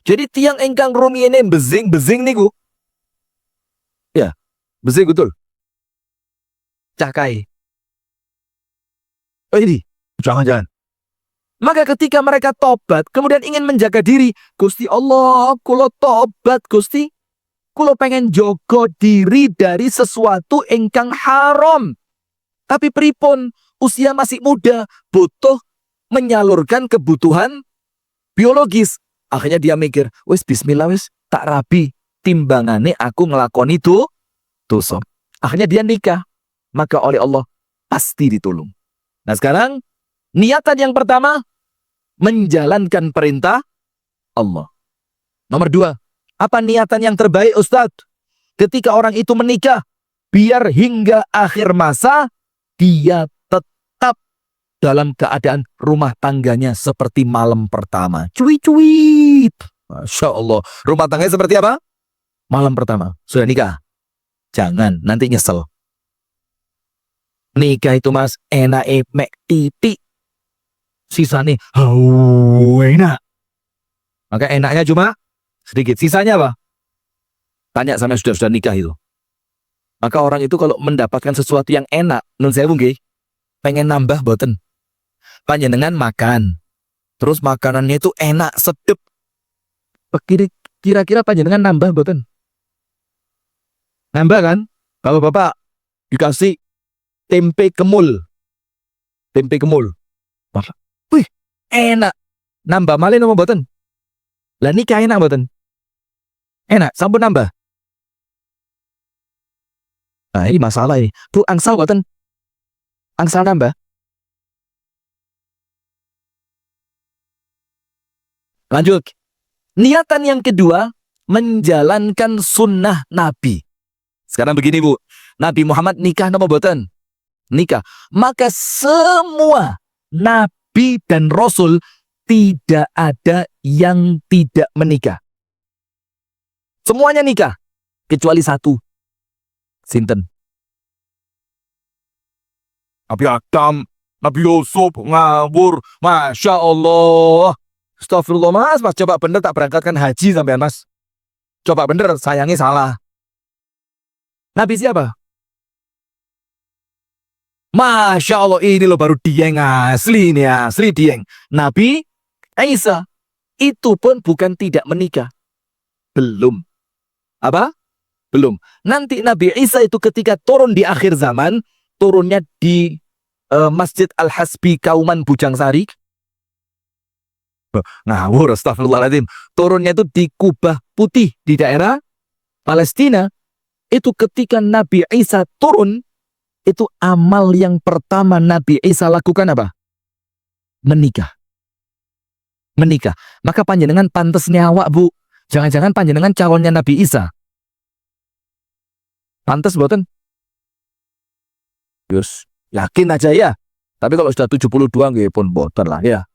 Jadi tiang engkang rumi ini bezing niku. Ya, bezing betul. Cakai. Oh ini, jangan. Maka ketika mereka tobat, kemudian ingin menjaga diri, Gusti Allah, kulo tobat Gusti, kulo pengen jogo diri dari sesuatu engkang haram. Tapi pripun, usia masih muda, butuh menyalurkan kebutuhan biologis. Akhirnya dia mikir, wis bismillah wis, tak rabi, timbangane aku ngelakoni itu dosa. Akhirnya dia nikah. Maka oleh Allah pasti ditolong. Nah sekarang, niatan yang pertama, menjalankan perintah Allah. Nomor 2, apa niatan yang terbaik Ustadz? Ketika orang itu menikah, biar hingga akhir masa, dia tetap dalam keadaan rumah tangganya seperti malam pertama. Cuit. Masya Allah. Rumah tangganya seperti apa? Malam pertama. Sudah nikah? Jangan, nanti nyesel. Nikah itu mas, enak mek titik. Sisanya, enak. Maka enaknya cuma sedikit. Sisanya apa? Tanya sama sudah nikah itu. Maka orang itu kalau mendapatkan sesuatu yang enak, nun sewu nggih, pengen nambah boten. Panjenengan makan, terus makanannya itu enak, sedep. Kira-kira panjenengan nambah boten? Nambah kan? Kalau bapak dikasih tempe kemul, wih enak, nambah malih nopo boten? Lah nikah enak boten? Enak, sampun nambah. Nah ini masalah ini. Bu, angsal boten? Angsal nambah? Lanjut. Niatan yang kedua, menjalankan sunnah Nabi. Sekarang begini Bu, Nabi Muhammad nikah napa boten? Nikah. Maka semua nabi dan rasul tidak ada yang tidak menikah. Semuanya nikah kecuali satu. Sinten? Nabi Adam, Nabi Yusuf ngawur. Masya Allah. Astagfirullah mas, coba bener tak berangkatkan haji sampean mas. Coba bener, sayangnya salah. Nabi siapa? Masya Allah, ini loh baru dieng asli ini, asli dieng. Nabi Isa, itu pun bukan tidak menikah. Belum. Apa? Belum. Nanti Nabi Isa itu ketika turun di akhir zaman, turunnya di Masjid Al-Hasbi Kauman Bujangsari. Ngawur, astagfirullahaladzim. Turunnya itu di Kubah Putih di daerah Palestina. Itu ketika Nabi Isa turun, itu amal yang pertama Nabi Isa lakukan apa? Menikah. Menikah. Maka panjenengan pantes nyawa, Bu. Jangan-jangan panjenengan calonnya Nabi Isa. Pantes boten? Yus, yakin aja ya. Tapi kalau sudah 72 nggih pun boten lah ya.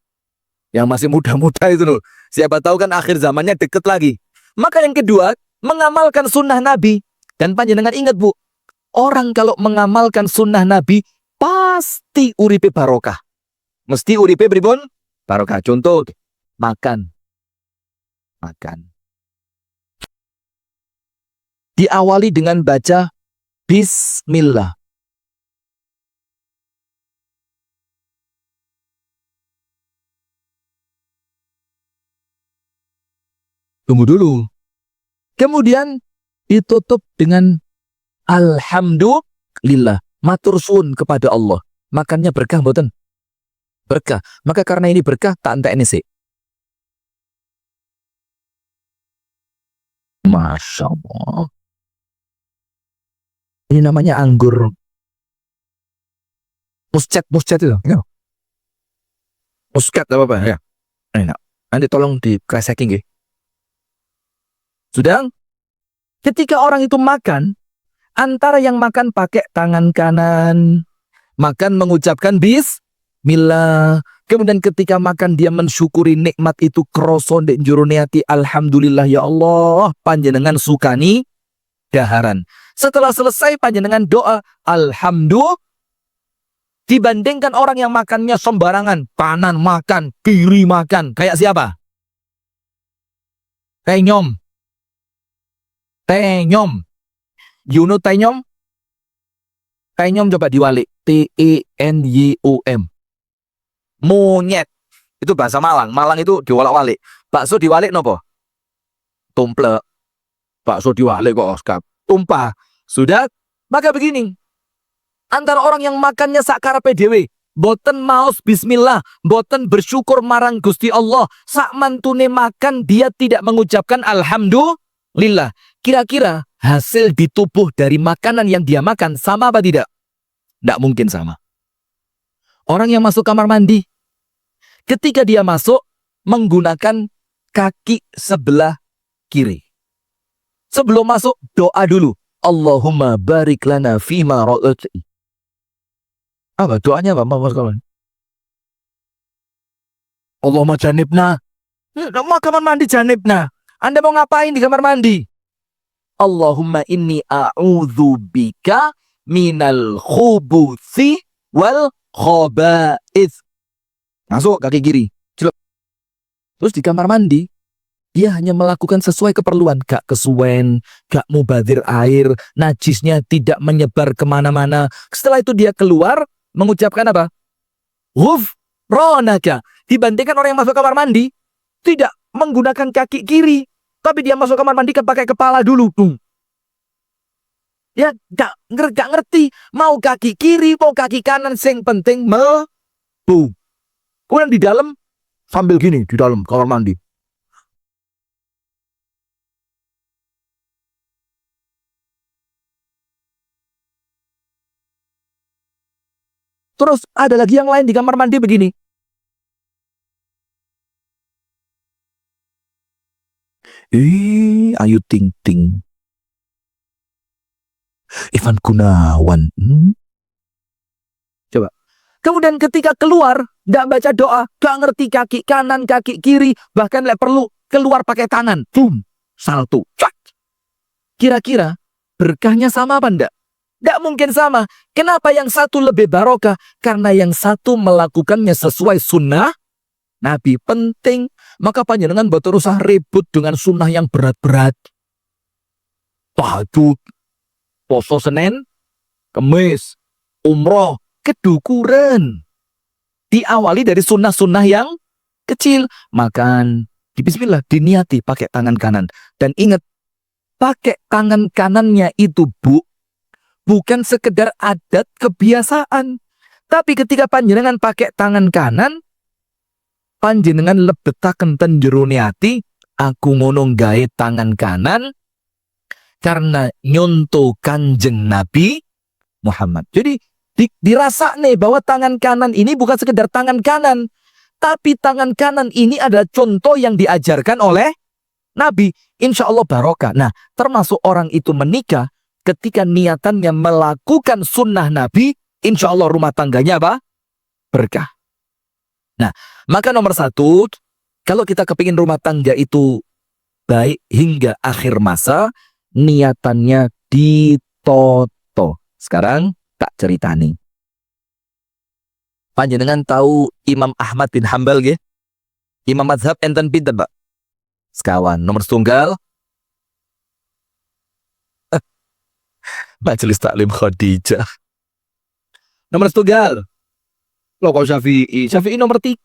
Yang masih muda-muda itu loh. Siapa tahu kan akhir zamannya deket lagi. Maka yang kedua, mengamalkan sunnah Nabi. Dan panjenengan ingat Bu, orang kalau mengamalkan sunnah Nabi, pasti uripe barokah. Mesti uripe pripun? Barokah. Contoh, makan. Makan. Diawali dengan baca Bismillah. Tunggu dulu. Kemudian ditutup dengan Alhamdulillah. Matur suwun kepada Allah. Makannya berkah mboten? Berkah. Maka karena ini berkah, tak entek ini sih. Masya Allah. Ini namanya anggur muscat itu. Ya. Muscat apa ya? Enak. Nanti tolong dikresekin nggih. Sudah? Ketika orang itu makan, antara yang makan pakai tangan kanan, makan mengucapkan Bismillah. Kemudian ketika makan dia mensyukuri nikmat itu kroso ndek njurone ati, alhamdulillah ya Allah, panjenengan sukani daharan. Setelah selesai panjenengan doa alhamdulillah. Dibandingkan orang yang makannya sembarangan, kanan makan, kiri makan, kayak siapa? Tenyom. Tenyom. You know tenyom? Tenyom coba diwalik. T-E-N-Y-O-M. Monyet. Itu bahasa Malang. Malang itu diwalak-walik. Bakso diwalik nopo? Tumplek. Bakso diwalik kok Oscar. Tumpah. Sudah? Maka begini. Antara orang yang makannya sakarepe dhewe, boten maos bismillah, boten bersyukur marang Gusti Allah, sak mantune makan dia tidak mengucapkan alhamdulillah. Kira-kira hasil di tubuh dari makanan yang dia makan sama apa tidak? Tidak mungkin sama. Orang yang masuk kamar mandi, ketika dia masuk menggunakan kaki sebelah kiri. Sebelum masuk doa dulu. Allahumma barik lana fima ra'ati. Apa doanya apa mas kawan? Allahumma janibna. Mau kamar mandi janibna. Anda mau ngapain di kamar mandi? Allahumma inni a'udzu bika minal khubuthi wal khaba'ith. Masuk kaki kiri. Celep. Terus di kamar mandi dia hanya melakukan sesuai keperluan, gak kesuwen, gak mubadir air, najisnya tidak menyebar kemana-mana. Setelah itu dia keluar mengucapkan apa? Ghufranaka. Dibandingkan orang yang masuk kamar mandi tidak menggunakan kaki kiri, tapi dia masuk kamar mandi pakai kepala dulu. Ya gak ngerti mau kaki kiri mau kaki kanan, sing penting mebu. Kemudian di dalam sambil gini di dalam kamar mandi. Terus ada lagi yang lain di kamar mandi begini. Ayu ting ting. Ivan Gunawan. Coba. Kemudian ketika keluar, tidak baca doa, gak ngerti kaki kanan, kaki kiri, bahkan perlu keluar pakai tangan. Boom. Salto. Cak. Kira-kira berkahnya sama apa enggak? Tidak mungkin sama. Kenapa yang satu lebih barokah? Karena yang satu melakukannya sesuai sunnah Nabi. Penting. Maka panjenengan boten usah ribut dengan sunnah yang berat-berat. Tahajud, poso Senin, Kemis, umroh, kedukuran. Diawali dari sunnah-sunnah yang kecil. Makan, di bismillah, diniati pakai tangan kanan. Dan ingat, pakai tangan kanannya itu, Bu, bukan sekedar adat kebiasaan. Tapi ketika panjenengan pakai tangan kanan, panjenengan lebetaken ten jero ati, aku ngono gawe tangan kanan karena nyonto Kanjeng Nabi Muhammad. Jadi dirasa nih bahwa tangan kanan ini bukan sekedar tangan kanan, tapi tangan kanan ini adalah contoh yang diajarkan oleh Nabi. Insya Allah barokah. Nah, termasuk orang itu menikah ketika niatannya melakukan sunnah Nabi, insya Allah rumah tangganya apa? Berkah. Nah, maka nomor satu, kalau kita kepingin rumah tangga itu baik hingga akhir masa, niatannya ditoto. Sekarang tak ceritani. Panjenengan tahu Imam Ahmad bin Hambal nggih? Imam mazhab enten pinten, Pak? Sekawan. Nomor setunggal Majelis Taklim Khadijah. Nomor setunggal loh kok Syafi'i? Syafi'i nomor 3.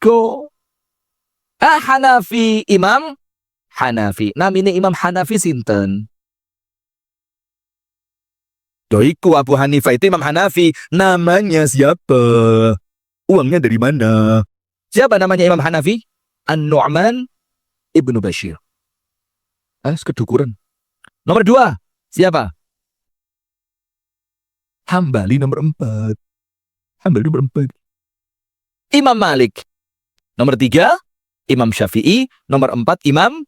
Hanafi, Imam Hanafi. Namine Imam Hanafi sinten? Doiku Abu Hanifah itu Imam Hanafi. Namanya siapa? Uangnya dari mana? Siapa namanya Imam Hanafi? An-Nu'man Ibnu Bashir. Kedukuran. Nomor 2. Siapa? Hambali nomor 4. Hambali nomor 4. Imam Malik. Nomor 3. Imam Syafi'i. Nomor 4. Imam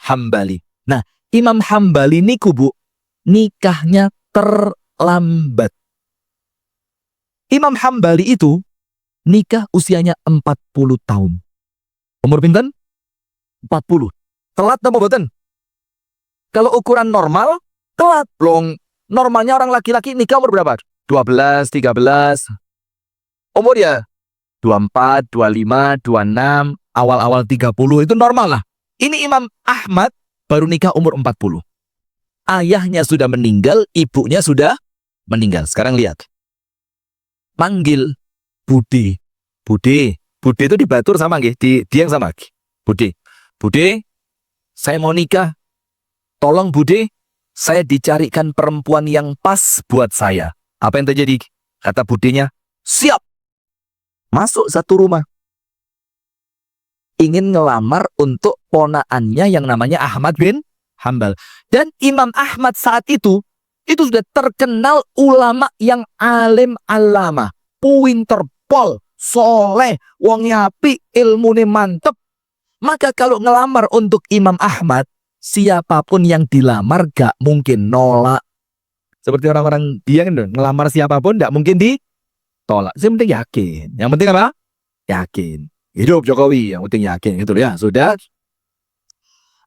Hambali. Nah, Imam Hambali niku, Bu, nikahnya terlambat. Imam Hambali itu nikah usianya 40 tahun. Umur pinten? 40. Telat apa boten? Kalau ukuran normal, telat. Belum. Normalnya orang laki-laki nikah umur berapa? 12, 13. Umur ya 24, 25, 26, awal-awal 30 itu normal lah. Ini Imam Ahmad baru nikah umur 40. Ayahnya sudah meninggal, ibunya sudah meninggal. Sekarang lihat. Panggil Bude. Bude itu dibatur sama nggih, dieng sama. Bude, saya mau nikah. Tolong Bude, saya dicarikan perempuan yang pas buat saya. Apa yang terjadi? Kata budenya, siap. Masuk satu rumah. Ingin ngelamar untuk ponaannya yang namanya Ahmad bin Hambal. Dan Imam Ahmad saat itu sudah terkenal ulama yang alim alama. Pinter pol, soleh, wong api, ilmune mantep. Maka kalau ngelamar untuk Imam Ahmad, siapapun yang dilamar gak mungkin nolak. Seperti orang-orang dia kan ngelamar siapapun gak mungkin ditolak. Yang penting yakin. Yang penting apa? Yakin. Hidup Jokowi, yang penting yakin. Gitu ya, sudah.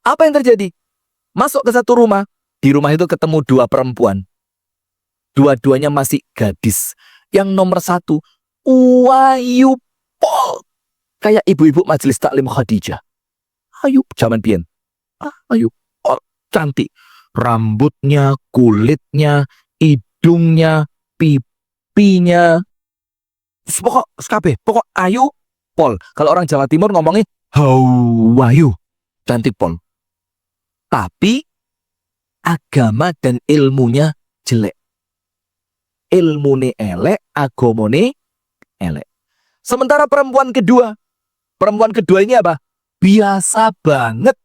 Apa yang terjadi? Masuk ke satu rumah. Di rumah itu ketemu 2 perempuan. Dua-duanya masih gadis. Yang nomor 1, Uwayu Pol. Kayak ibu-ibu Majelis Taklim Khadijah. Ayu, zaman pian. Ayu, cantik. Rambutnya, kulitnya, hidungnya, pipinya. Pokok ayu, Pol. Kalau orang Jawa Timur ngomongnya, Hawayu. Cantik Pol. Tapi, agama dan ilmunya jelek. Ilmune elek, agamane elek. Sementara perempuan kedua ini apa? Biasa banget.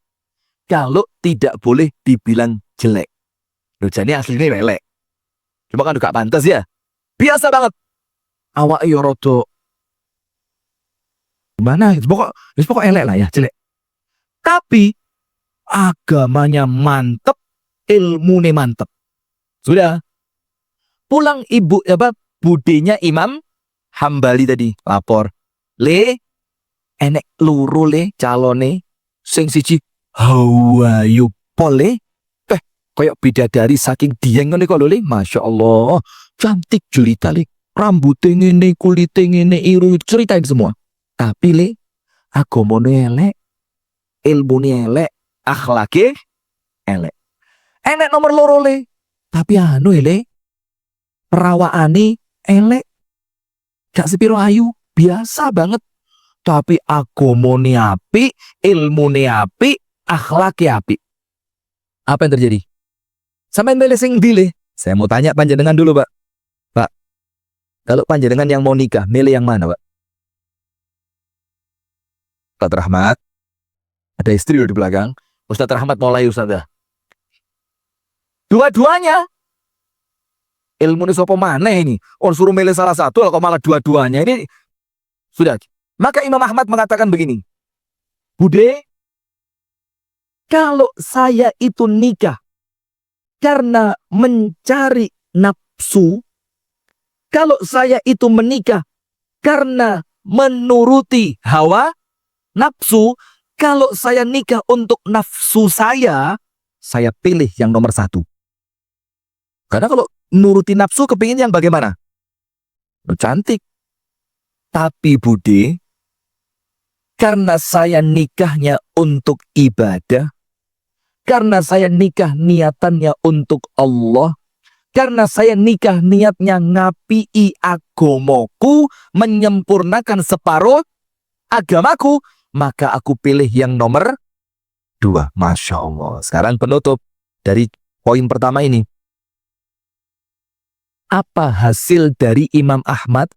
Kalau tidak boleh dibilang jelek. Loh, jadi aslinya elek. Cuma kan gak pantas ya. Biasa banget. Awak yo rodo. Gimana? Pokok elek lah ya, jelek. Tapi agamanya mantep, ilmunya mantep. Sudah. Pulang ibu budenya Imam Hambali tadi lapor, le enek luru le calone sing siji hawayu pole koyok bidadari saking dieng ngene kok lho le, Masya Allah, cantik jelita le, rambutnya ngene, kulitnya ngene, iru, ceritain semua. Tapi le agamane elek, ilmune elek, akhlake elek. Enek nomor loro le, tapi anu le perawaane elek, gak sepiro ayu, biasa banget. Tapi agamane apik, ilmune apik, akhlake apik. Apa yang terjadi? Sampai milih sing dile. Saya mau tanya panjenengan dulu, Pak. Pak, kalau panjenengan yang mau nikah, milih yang mana, Pak? Ustaz Rahmat. Ada istri di belakang. Ustaz Rahmat mulai, Ustaz. Dua-duanya. Ilmu ini sopo mana ini? Oh, suruh milih salah satu, kok malah dua-duanya. Ini sudah. Maka Imam Ahmad mengatakan begini. Bude, kalau saya itu nikah karena mencari nafsu, kalau saya itu menikah karena menuruti hawa nafsu, kalau saya nikah untuk nafsu saya pilih yang nomor satu. Karena kalau nuruti nafsu kepingin yang bagaimana? Cantik. Tapi Bude, karena saya nikahnya untuk ibadah, karena saya nikah niatannya untuk Allah, karena saya nikah niatnya ngapii agamaku, menyempurnakan separuh agamaku, maka aku pilih yang nomor 2. Masya Allah. Sekarang penutup dari poin pertama ini. Apa hasil dari Imam Ahmad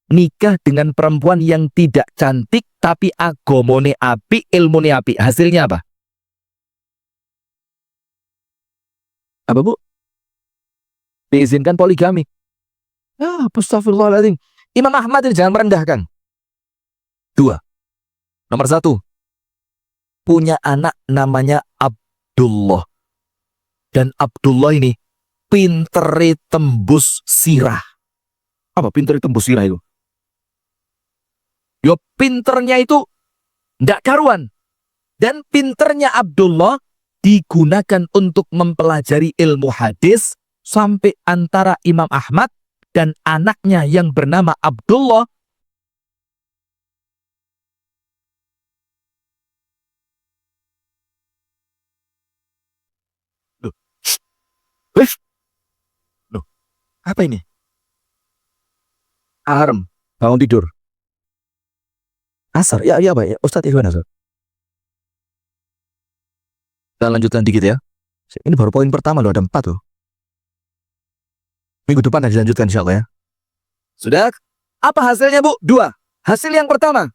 nikah dengan perempuan yang tidak cantik tapi agamane apik, ilmune apik? Hasilnya apa? Apa, Bu? Diizinkan poligami. Astagfirullahaladzim. Imam Ahmad ini jangan merendahkan. 2. Nomor 1. Punya anak namanya Abdullah. Dan Abdullah ini pintere tembus sirah. Apa pintere tembus sirah itu? Yo, pinternya itu ndak karuan. Dan pinternya Abdullah digunakan untuk mempelajari ilmu hadis sampai antara Imam Ahmad dan anaknya yang bernama Abdullah Loh, apa ini? Alarm, bangun tidur. Asar, ya Pak, ya Ustadz Ikhwan Asar. Kita lanjutkan dikit ya. Ini baru poin pertama loh, ada 4 tuh. Minggu depan akan dilanjutkan insya Allah ya. Sudah? Apa hasilnya, Bu? 2. Hasil yang pertama,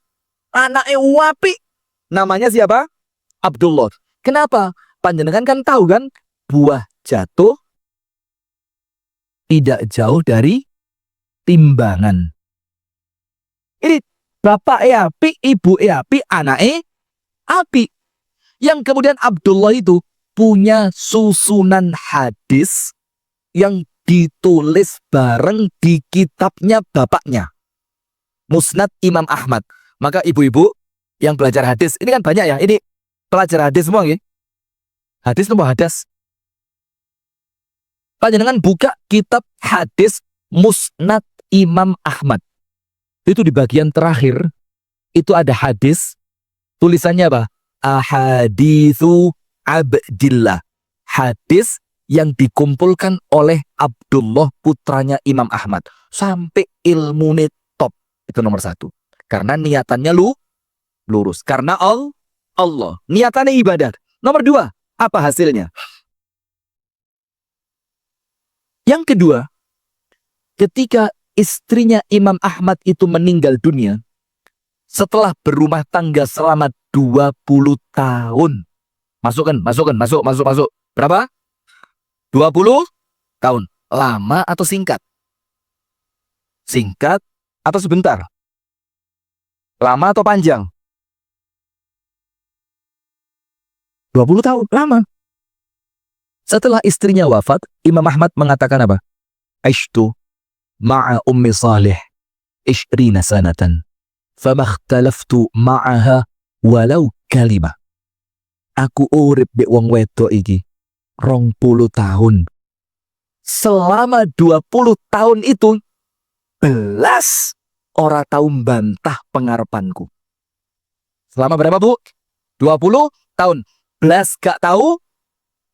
anaknya wapi. Namanya siapa? Abdullah. Kenapa? Panjenengan kan tahu kan, buah jatuh tidak jauh dari timbangan. Ini bapak api, ibu api, anaknya api. Yang kemudian Abdullah itu punya susunan hadis yang ditulis bareng di kitabnya bapaknya, Musnad Imam Ahmad. Maka ibu-ibu yang belajar hadis, ini kan banyak ya, ini pelajar hadis semua ya. Hadis nomor hadis. Panjenengan buka kitab hadis Musnad Imam Ahmad. Itu di bagian terakhir, itu ada hadis, tulisannya apa? Ahaditsu Abdillah. Hadis yang dikumpulkan oleh Abdullah putranya Imam Ahmad. Sampai ilmune top. Itu nomor 1. Karena niatannya lurus. Karena Allah. Niatannya ibadat. Nomor 2. Apa hasilnya? Yang kedua, ketika istrinya Imam Ahmad itu meninggal dunia, setelah berumah tangga selama 20 tahun. Masuk. Berapa? 20 tahun. Lama atau singkat? Singkat atau sebentar? Lama atau panjang? 20 tahun. Lama. Setelah istrinya wafat, Imam Ahmad mengatakan apa? Aishtu ma'a ummi Salih 20 sanatan. Fama ikhtalaftu ma'aha walau kalimah. Aku urip mbek wong wedok iki 20 tahun. Selama 20 tahun itu belas ora tahu bantah pengarepanku. Selama berapa, Bu? 20 tahun. Belas gak tahu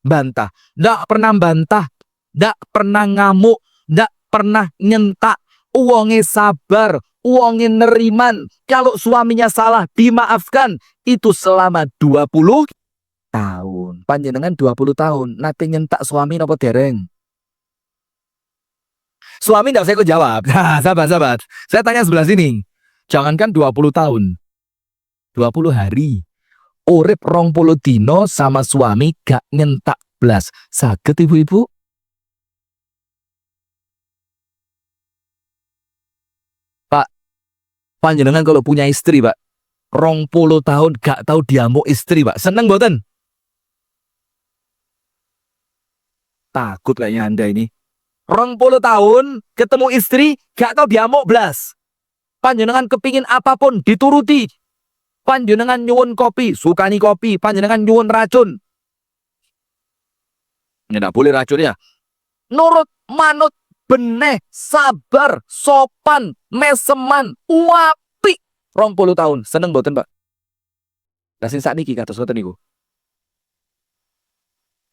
bantah. Ndak pernah bantah, ndak pernah ngamuk, ndak pernah nyentak. Uangnya sabar, uangnya neriman. Kalau suaminya salah, dimaafkan. Itu selama 20 tahun. Panjenengan 20 tahun. Nate nyentak suami napa dereng? Suami ndak usah ikut jawab. Nah, sahabat-sahabat. Saya tanya sebelah sini. Jangankan 20 tahun. 20 hari. Urip 20 dino sama suami gak nyentak blas. Saged ibu-ibu? Pak, panjenengan kalau punya istri, Pak, 20 tahun gak tahu diamuk istri, Pak. Seneng boten? Takut kayaknya Anda ini. 20 tahun ketemu istri gak tahu diamuk blas. Panjenengan kepingin apapun dituruti. Panjenengan nyuwun kopi, sukani kopi. Panjenengan nyuwun racun. Ya gak boleh racun ya. Nurut, manut, beneh, sabar, sopan, meseman, wapi. 20 tahun. Seneng boten, Pak? Lah sing sakniki kados ngoten niku.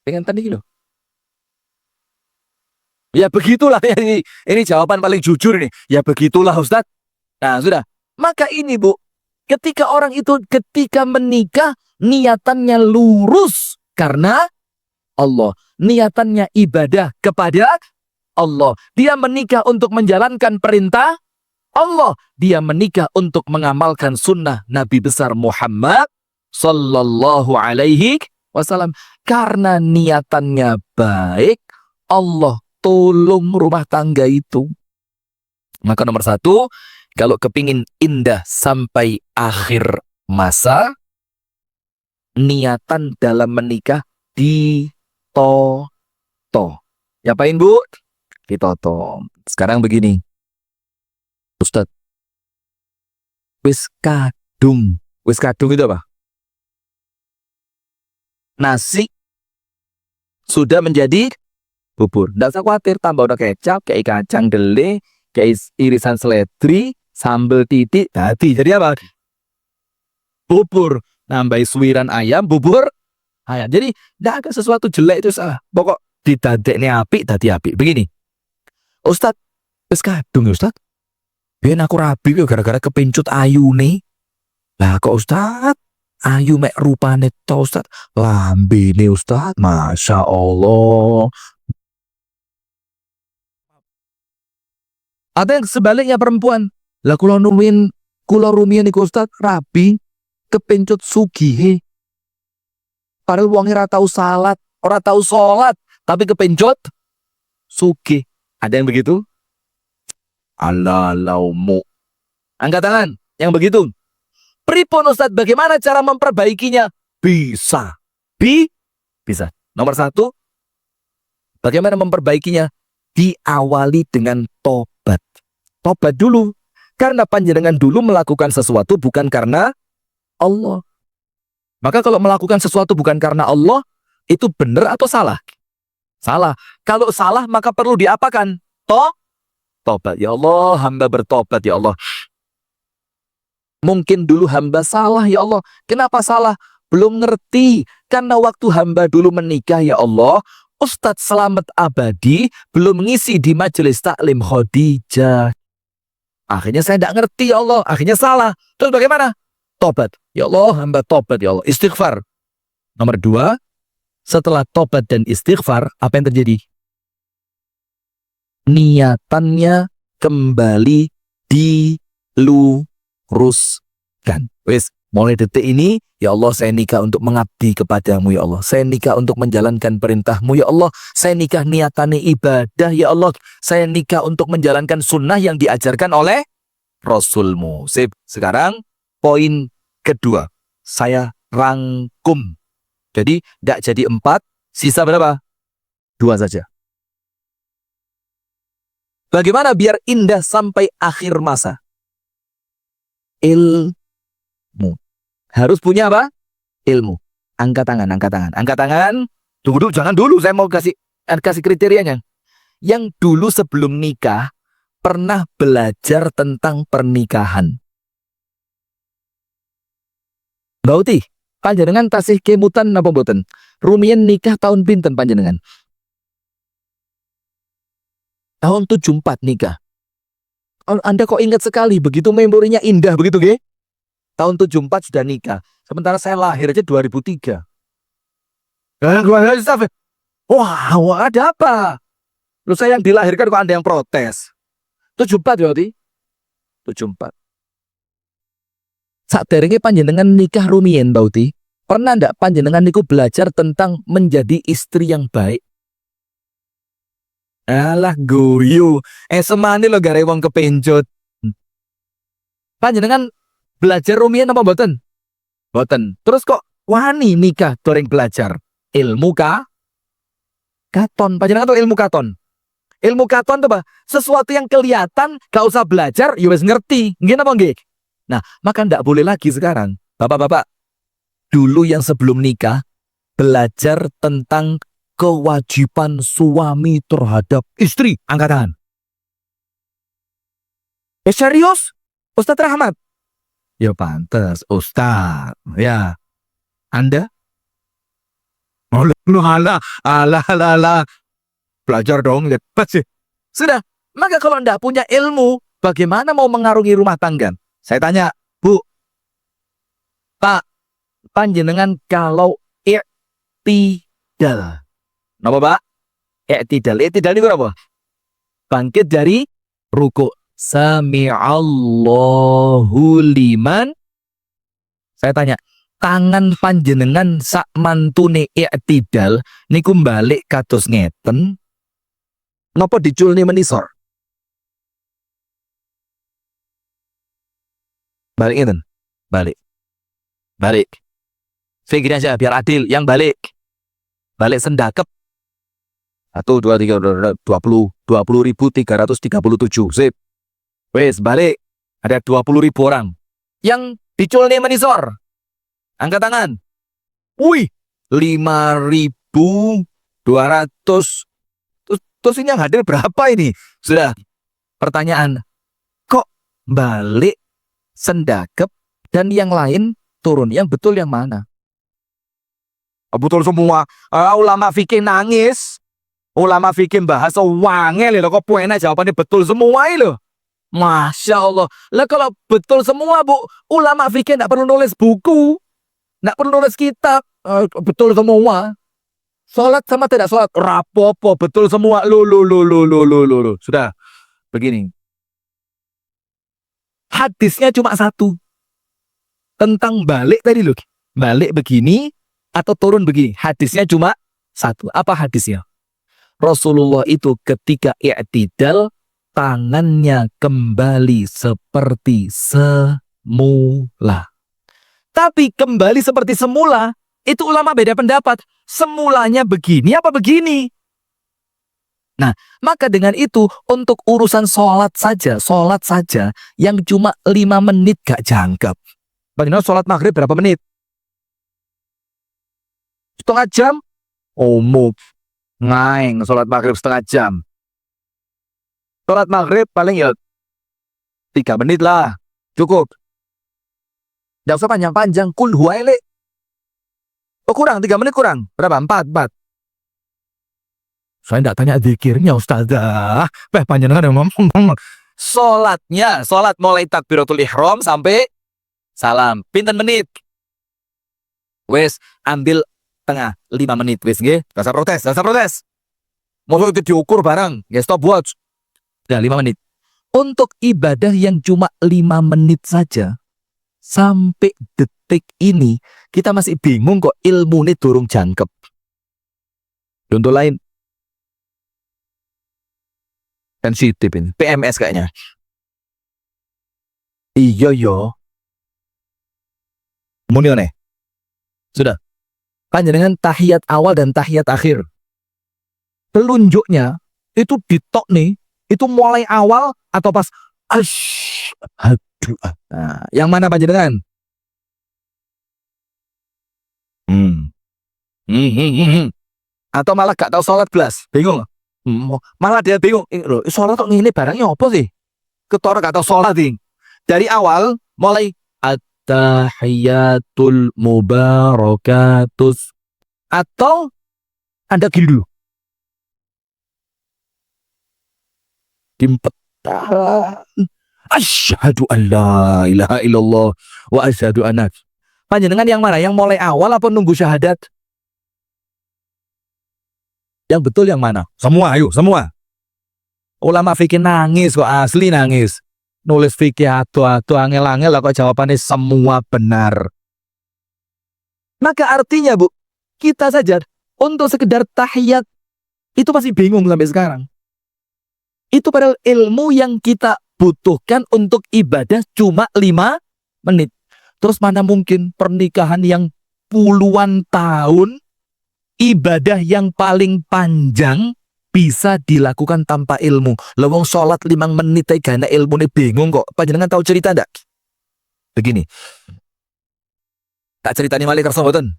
Pengen tadi lho. Ya begitulah ya, ini jawaban paling jujur ini. Ya begitulah Ustadz. Nah sudah. Maka ini Bu, ketika orang itu ketika menikah niatannya lurus karena Allah. Niatannya ibadah kepada Allah. Dia menikah untuk menjalankan perintah Allah. Dia menikah untuk mengamalkan sunnah Nabi besar Muhammad Sallallahu Alaihi Wasallam. Karena niatannya baik, Allah tolong rumah tangga itu. Maka nomor satu, kalau kepingin indah sampai akhir masa, niatan dalam menikah ditoto. Ngapain Bu? Ditoto. Sekarang begini, Ustadz, wis kadung. Wis kadung itu apa? Nasi sudah menjadi bubur. Nggak usah khawatir, tambah udah kecap, kayak kacang dele, kayak irisan seledri, sambal titik, tadi. Jadi apa? Bubur. Nambah suiran ayam, bubur ayam. Jadi nggak ada sesuatu jelek itu salah. Pokok didadeknya api, tadi api. Begini, Ustadz, wis kadung Ustadz. Biar aku rabi gara-gara kepencut ayu nih. Lah kok Ustadz? Ayu mek rupane to Ustadz. Lambe nih Ustadz. Masya Allah. Ada yang sebaliknya perempuan. Lah kula rumiyin niku Ustaz rabi kepencut sugih. Padahal wong ora tau salat, ora tau salat, tapi kepencut sugih. Ada yang begitu? Allah laumu. Angkat tangan yang begitu. Pripun Ustaz, bagaimana cara memperbaikinya? Bisa. Bisa. Nomor satu, bagaimana memperbaikinya? Diawali dengan tobat. Tobat dulu. Karena panjenengan dulu melakukan sesuatu bukan karena Allah. Maka kalau melakukan sesuatu bukan karena Allah, itu benar atau salah? Salah. Kalau salah maka perlu diapakan? Tobat. Ya Allah, hamba bertobat ya Allah. Mungkin dulu hamba salah ya Allah. Kenapa salah? Belum ngerti. Karena waktu hamba dulu menikah ya Allah, Ustadz Selamat Abadi belum ngisi di majelis taklim Khadijah. Akhirnya saya tidak ngerti ya Allah. Akhirnya salah. Terus bagaimana? Tobat. Ya Allah, hamba tobat ya Allah. Istighfar. Nomor dua, setelah tobat dan istighfar, apa yang terjadi? Niatannya kembali diluruskan. Wes, mulai detik ini, ya Allah saya nikah untuk mengabdi kepadamu ya Allah. Saya nikah untuk menjalankan perintahmu ya Allah. Saya nikah niatannya ibadah ya Allah. Saya nikah untuk menjalankan sunnah yang diajarkan oleh Rasulmu. Sip. Sekarang poin kedua. Saya rangkum. Jadi tidak jadi 4, sisa berapa? 2 saja. Bagaimana biar indah sampai akhir masa? Ilmu. Harus punya apa? Ilmu. Angkat tangan, angkat tangan, angkat tangan. Tunggu dulu, jangan dulu. Saya mau kasih kriterianya. Yang dulu sebelum nikah pernah belajar tentang pernikahan. Mbak Uti, panjenengan tasih kemutan napa mboten? Rumiyin nikah tahun pinten panjenengan? Tahun 74 nikah. Oh, Anda kok ingat sekali, begitu memorinya indah begitu, nggih? Tahun 74 sudah nikah. Sementara saya lahir aja 2003. Wah, ada apa? Lu saya yang dilahirkan kok Anda yang protes? 74 ya, Uti? 74. Saderenge panjenengan nikah rumiyin, Mbak Uti, pernah ndak panjenengan niku belajar tentang menjadi istri yang baik? Alah guyu, semane lo gare wong kepencut. Panjenengan belajar rumiyin apa mboten? Mboten. Terus kok wani nikah doreng belajar? Ilmu katon. Panjenengan tuh ilmu katon. Ilmu katon tuh apa? Sesuatu yang kelihatan, gak usah belajar, ya wis ngerti. Nggih napa nggih? Nah, maka ndak boleh lagi sekarang. Bapak-bapak, dulu yang sebelum nikah belajar tentang kewajiban suami terhadap istri. Angkat tangan. Serius? Ustadz Rahmat? Ya pantes, Ustadz. Ya. Anda? Alah. Belajar dong. Sudah. Maka kalau Anda punya ilmu, bagaimana mau mengarungi rumah tangga? Saya tanya, Bu, Pak, panjenengan kalau i'tidal. Napa, Pak? I'tidal. I'tidal itu apa? Bangkit dari ruku. Sami'allahu liman. Saya tanya, tangan panjenengan sak mantune i'tidal niku balik kados ngeten napa diculne menisor? Balik ngeten. Balik. Pikirin aja biar adil. Yang balik sendakep 1, 2, 3, 20.337. Sip. Wes balik. Ada 20.000 orang. Yang diculne menisor. Angkat tangan. Wih, 5.200. Terus ini yang hadir berapa ini? Sudah. Pertanyaan. Kok balik sendakep dan yang lain turun? Yang betul yang mana? Betul semua. Ulama fikih nangis. Ulama fikih bahas wangel lho, kok puena jawabannya betul semua lho. Masya Allah. Lah kalau betul semua, Bu, ulama fikih enggak perlu nulis buku. Enggak perlu nulis kitab. Betul semua. Sholat sama tidak sholat rapopo, betul semua. Lu. Sudah. Begini. Hadisnya cuma satu. Tentang balik tadi loh. Balik begini atau turun begini. Hadisnya cuma satu. Apa hadisnya? Rasulullah itu ketika i'tidal, tangannya kembali seperti semula. Tapi kembali seperti semula, itu ulama beda pendapat. Semulanya begini apa begini? Nah, maka dengan itu untuk urusan sholat saja yang cuma 5 menit gak jangkep. Bagaimana sholat maghrib berapa menit? Setengah jam? Umum. Ngaing sholat maghrib setengah jam. Sholat maghrib paling ya 3 menit lah. Cukup. Tidak usah panjang-panjang. Kul huwaile. Oh kurang, 3 menit kurang. Berapa? 4. Saya tidak tanya zikirnya Ustazah. Panjenengan yang ngomong. Sholat mulai takbiratul ihram sampai salam. Pinten menit? Wes, ambil tengah 5 menit wis nggih. Dasar protes. Mau itu diukur bareng, ya stopwatch. Udah 5 menit. Untuk ibadah yang cuma 5 menit saja, sampai detik ini kita masih bingung kok ilmu ini durung jangkep. Contoh lain. Sensitif ini, PMS kayaknya. Iya yo. Munione. Sudah. Panjenengan tahiyat awal dan tahiyat akhir. Telunjuknya itu ditok nih Itu mulai awal atau pas asyhadu. Nah, yang mana panjenengan? Atau malah gak tahu sholat belas, bingung. Malah dia bingung, loh, sholat kok ini barangnya apa sih? Ketara gak tahu sholat nih. Dari awal mulai at-tahiyatul mubarakatus, atau Anda gini dulu. Dimpetan. Asyhadu an la ilaha illallah wa asyhadu anna. Panjenengan yang mana? Yang mulai awal apa nunggu syahadat? Yang betul yang mana? Semua, ayo, semua. Ulama fikih nangis kok, asli nangis. Nulis fikih atu-atu angel-angel lah kok jawabannya semua benar. Maka artinya, Bu, kita saja untuk sekedar tahiyat itu masih bingung sampai sekarang. Itu padahal ilmu yang kita butuhkan untuk ibadah cuma 5 menit. Terus mana mungkin pernikahan yang puluhan tahun, ibadah yang paling panjang bisa dilakukan tanpa ilmu. Lewong sholat 5 menit aja karena ilmu ini bingung kok. Panjenengan tahu cerita enggak? Begini. Tak ceritanya malih kersa mboten.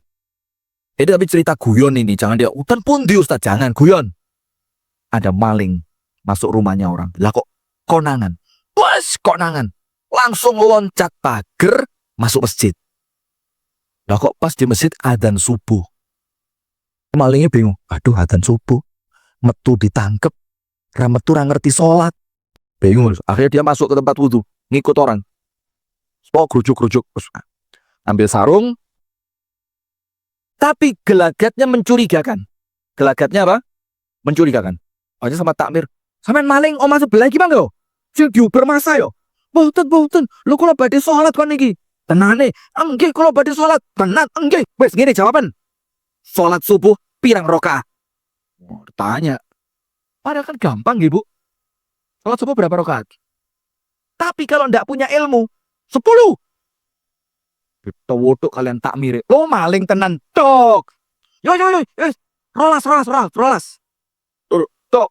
Itu tapi cerita guyon ini, jangan dia utan pun di Ustaz, jangan guyon. Ada maling masuk rumahnya orang. Lah kok konangan. Wes konangan. Langsung loncat pagar masuk masjid. Lah kok pas di masjid adzan subuh. Malingnya bingung. Aduh, adzan subuh. Metu ditangkep. Metu ra ngerti sholat. Bingung. Akhirnya dia masuk ke tempat wudhu. Ngikut orang. Semua gerujuk-gerujuk. Ambil sarung. Tapi gelagatnya mencurigakan. Gelagatnya apa? Mencurigakan. Aja sama takmir. Sampean maling omah sebelah gimana yo? Sing diuber masa yo. Boten. Lu kalau badhe sholat kon niki. Tenane. Enggih kalau badhe sholat. Tenan enggih. Wes ngene jawaban. Sholat subuh pirang rakaat? Tanya. Padahal kan gampang ibu. Sholat subuh berapa rakaat? Tapi kalau ndak punya ilmu 10. Kita kalian tak mirip. Lo maling tenan tok. Yo. Rolas. Tok.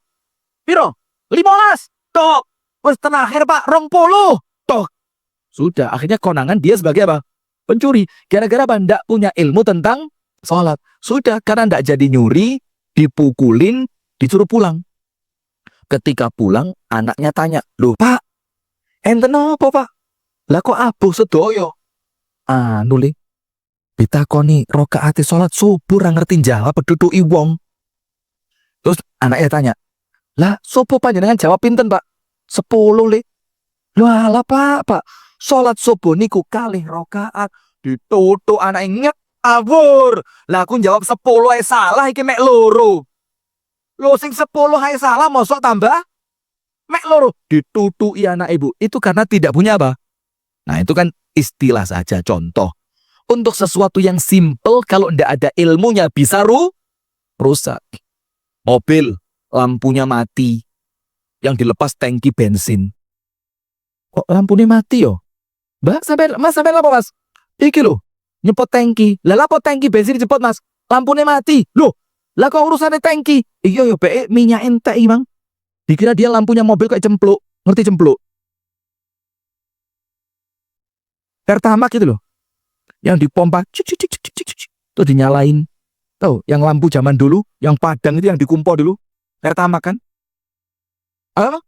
Piro? 15. Tok. Wes terakhir Pak 20. Tok. Sudah, akhirnya konangan dia sebagai apa? Pencuri. Gara-gara apa? Ndak punya ilmu tentang sholat. Sudah, karena ndak jadi nyuri, dipukulin, disuruh pulang. Ketika pulang, anaknya tanya, "Loh Pak, enten apa Pak? Lah kok abuh sedoyo?" Nuli ditakoni rakaate sholat subuh ra ngerti jawab pedutuki wong. Terus anaknya tanya, "Lah subuh panjenengan jawab pinten Pak?" 10 le. Lho alah Pak, sholat subuh niku kalih rakaat. Ditutuk anak inget awur. Lah aku jawab 10 ae salah iki mek loro. Lho sing 10 ae salah mosok tambah mek loro. Ditutuki anak ibu. Itu karena tidak punya apa? Nah itu kan istilah saja, contoh. Untuk sesuatu yang simple, kalau tidak ada ilmunya bisa rusak. Mobil, lampunya mati. Yang dilepas tangki bensin. Kok lampunya mati yo? Mas sampai apa mas? Iki loh, nyepot tangki. Lah apa tangki bensin cepot mas? Lampunya mati. Loh, lah kok urusannya tangki? Iya yo, minyak entek Mang. Dikira dia lampunya mobil kayak cempluk. Ngerti cempluk? Pertamax gitu loh. Yang dipompa tuh dinyalain. Tahu, yang lampu zaman dulu, yang padang itu yang dikumpul dulu. Pertamax kan? Apa?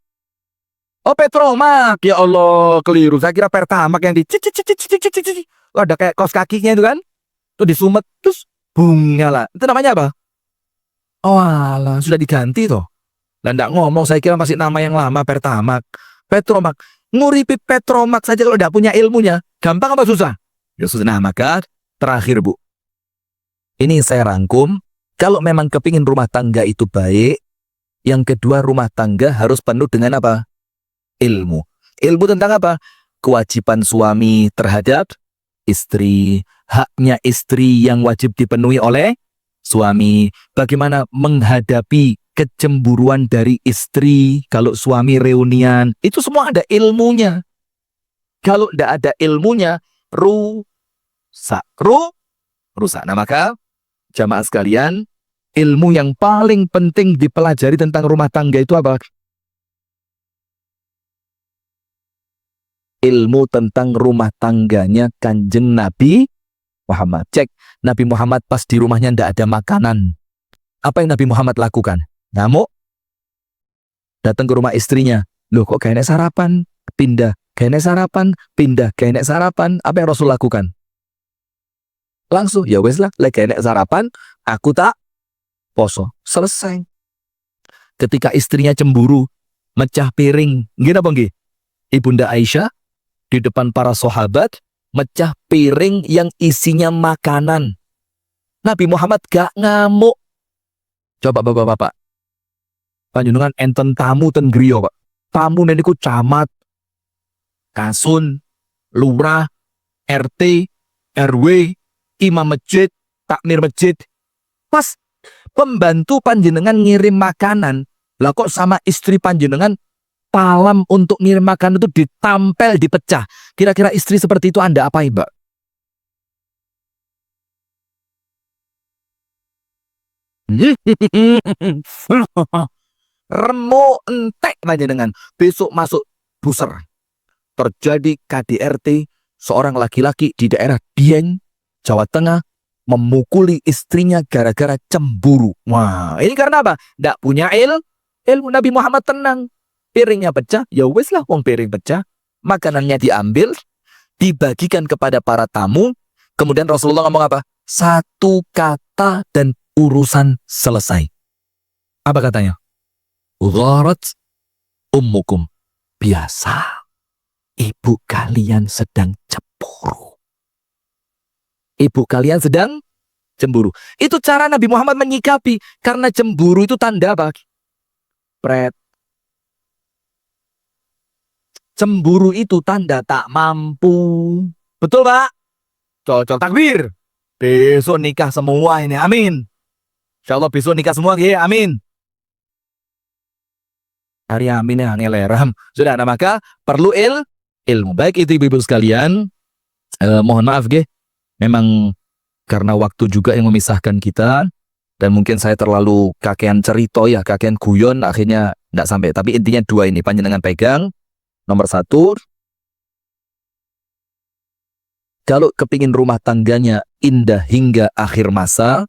Oh, Petromax. Ya Allah, keliru. Saya kira Pertamax yang di ada kayak kaos kakinya itu kan? Tuh disumet terus bung nyala. Itu namanya apa? Oh, alah, sudah diganti toh. Lah ndak ngomong, saya kira masih nama yang lama Pertamax. Petromax. Nguripi Petromax saja kalau tidak punya ilmunya, gampang apa susah? Ya susah. Maka terakhir Bu, ini saya rangkum, kalau memang kepingin rumah tangga itu baik, yang kedua rumah tangga harus penuh dengan apa? Ilmu. Ilmu tentang apa? Kewajiban suami terhadap istri, haknya istri yang wajib dipenuhi oleh suami, bagaimana menghadapi kecemburuan dari istri kalau suami reunian, itu semua ada ilmunya. Kalau tidak ada ilmunya, rusak. Nah maka jamaah sekalian, ilmu yang paling penting dipelajari tentang rumah tangga itu apa? ilmu tentang rumah tangganya Kanjeng Nabi Muhammad. Cek, Nabi Muhammad pas di rumahnya tidak ada makanan. Apa yang Nabi Muhammad lakukan? Ngamuk. Datang ke rumah istrinya. Loh kok gak enak sarapan? Pindah. Gak enak sarapan? Pindah. Gak enak sarapan? Apa yang Rasul lakukan? Langsung, ya wes lah. Lagi gak enak sarapan, aku tak poso. Selesai. Ketika istrinya cemburu, mecah piring. Gini apa nggih? Ibunda Aisyah di depan para sahabat mecah piring yang isinya makanan. Nabi Muhammad gak ngamuk. Coba bapak-bapak, panjenengan enten tamu ten griya, Pak. Tamu niku camat, kasun, lurah, RT, RW, imam masjid, takmir masjid. Pas pembantu panjenengan ngirim makanan, lah kok sama istri panjenengan palam untuk ngirim makanan itu ditampel, dipecah. Kira-kira istri seperti itu Anda apain, Mbak? Remo entek panjenengan. Besok masuk buser. Terjadi KDRT, seorang laki-laki di daerah Dieng, Jawa Tengah, memukuli istrinya gara-gara cemburu. Wah, ini karena apa? Nggak punya ilmu. Nabi Muhammad tenang. Piringnya pecah, ya wes lah, wong piring pecah. Makanannya diambil, dibagikan kepada para tamu. Kemudian Rasulullah ngomong apa? Satu kata dan urusan selesai. Apa katanya? Gharat ummukum. Biasa. Ibu kalian sedang cemburu. Ibu kalian sedang cemburu. Itu cara Nabi Muhammad menyikapi. Karena cemburu itu tanda apa? Pret. Cemburu itu tanda tak mampu. Betul, Pak? Cocok takbir. Besok nikah semua ini. Amin. Insya Allah besok nikah semua. Ya, amin. Hari amin ya, ngeleram. Sudah, nah maka perlu ilmu. Baik itu ibu-ibu sekalian. Mohon maaf, memang karena waktu juga yang memisahkan kita. Dan mungkin saya terlalu kakean cerita ya, kakean guyon, akhirnya tidak sampai. Tapi intinya dua ini, panjenengan pegang. Nomor satu, kalau kepingin rumah tangganya indah hingga akhir masa,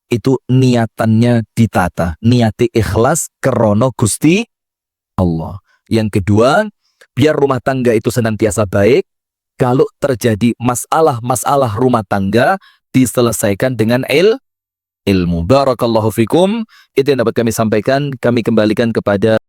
itu niatannya ditata. Niati ikhlas kerono Gusti Allah. Yang kedua, biar rumah tangga itu senantiasa baik, kalau terjadi masalah-masalah rumah tangga, diselesaikan dengan ilmu. Barakallahu fikum. Itu yang dapat kami sampaikan. Kami kembalikan kepada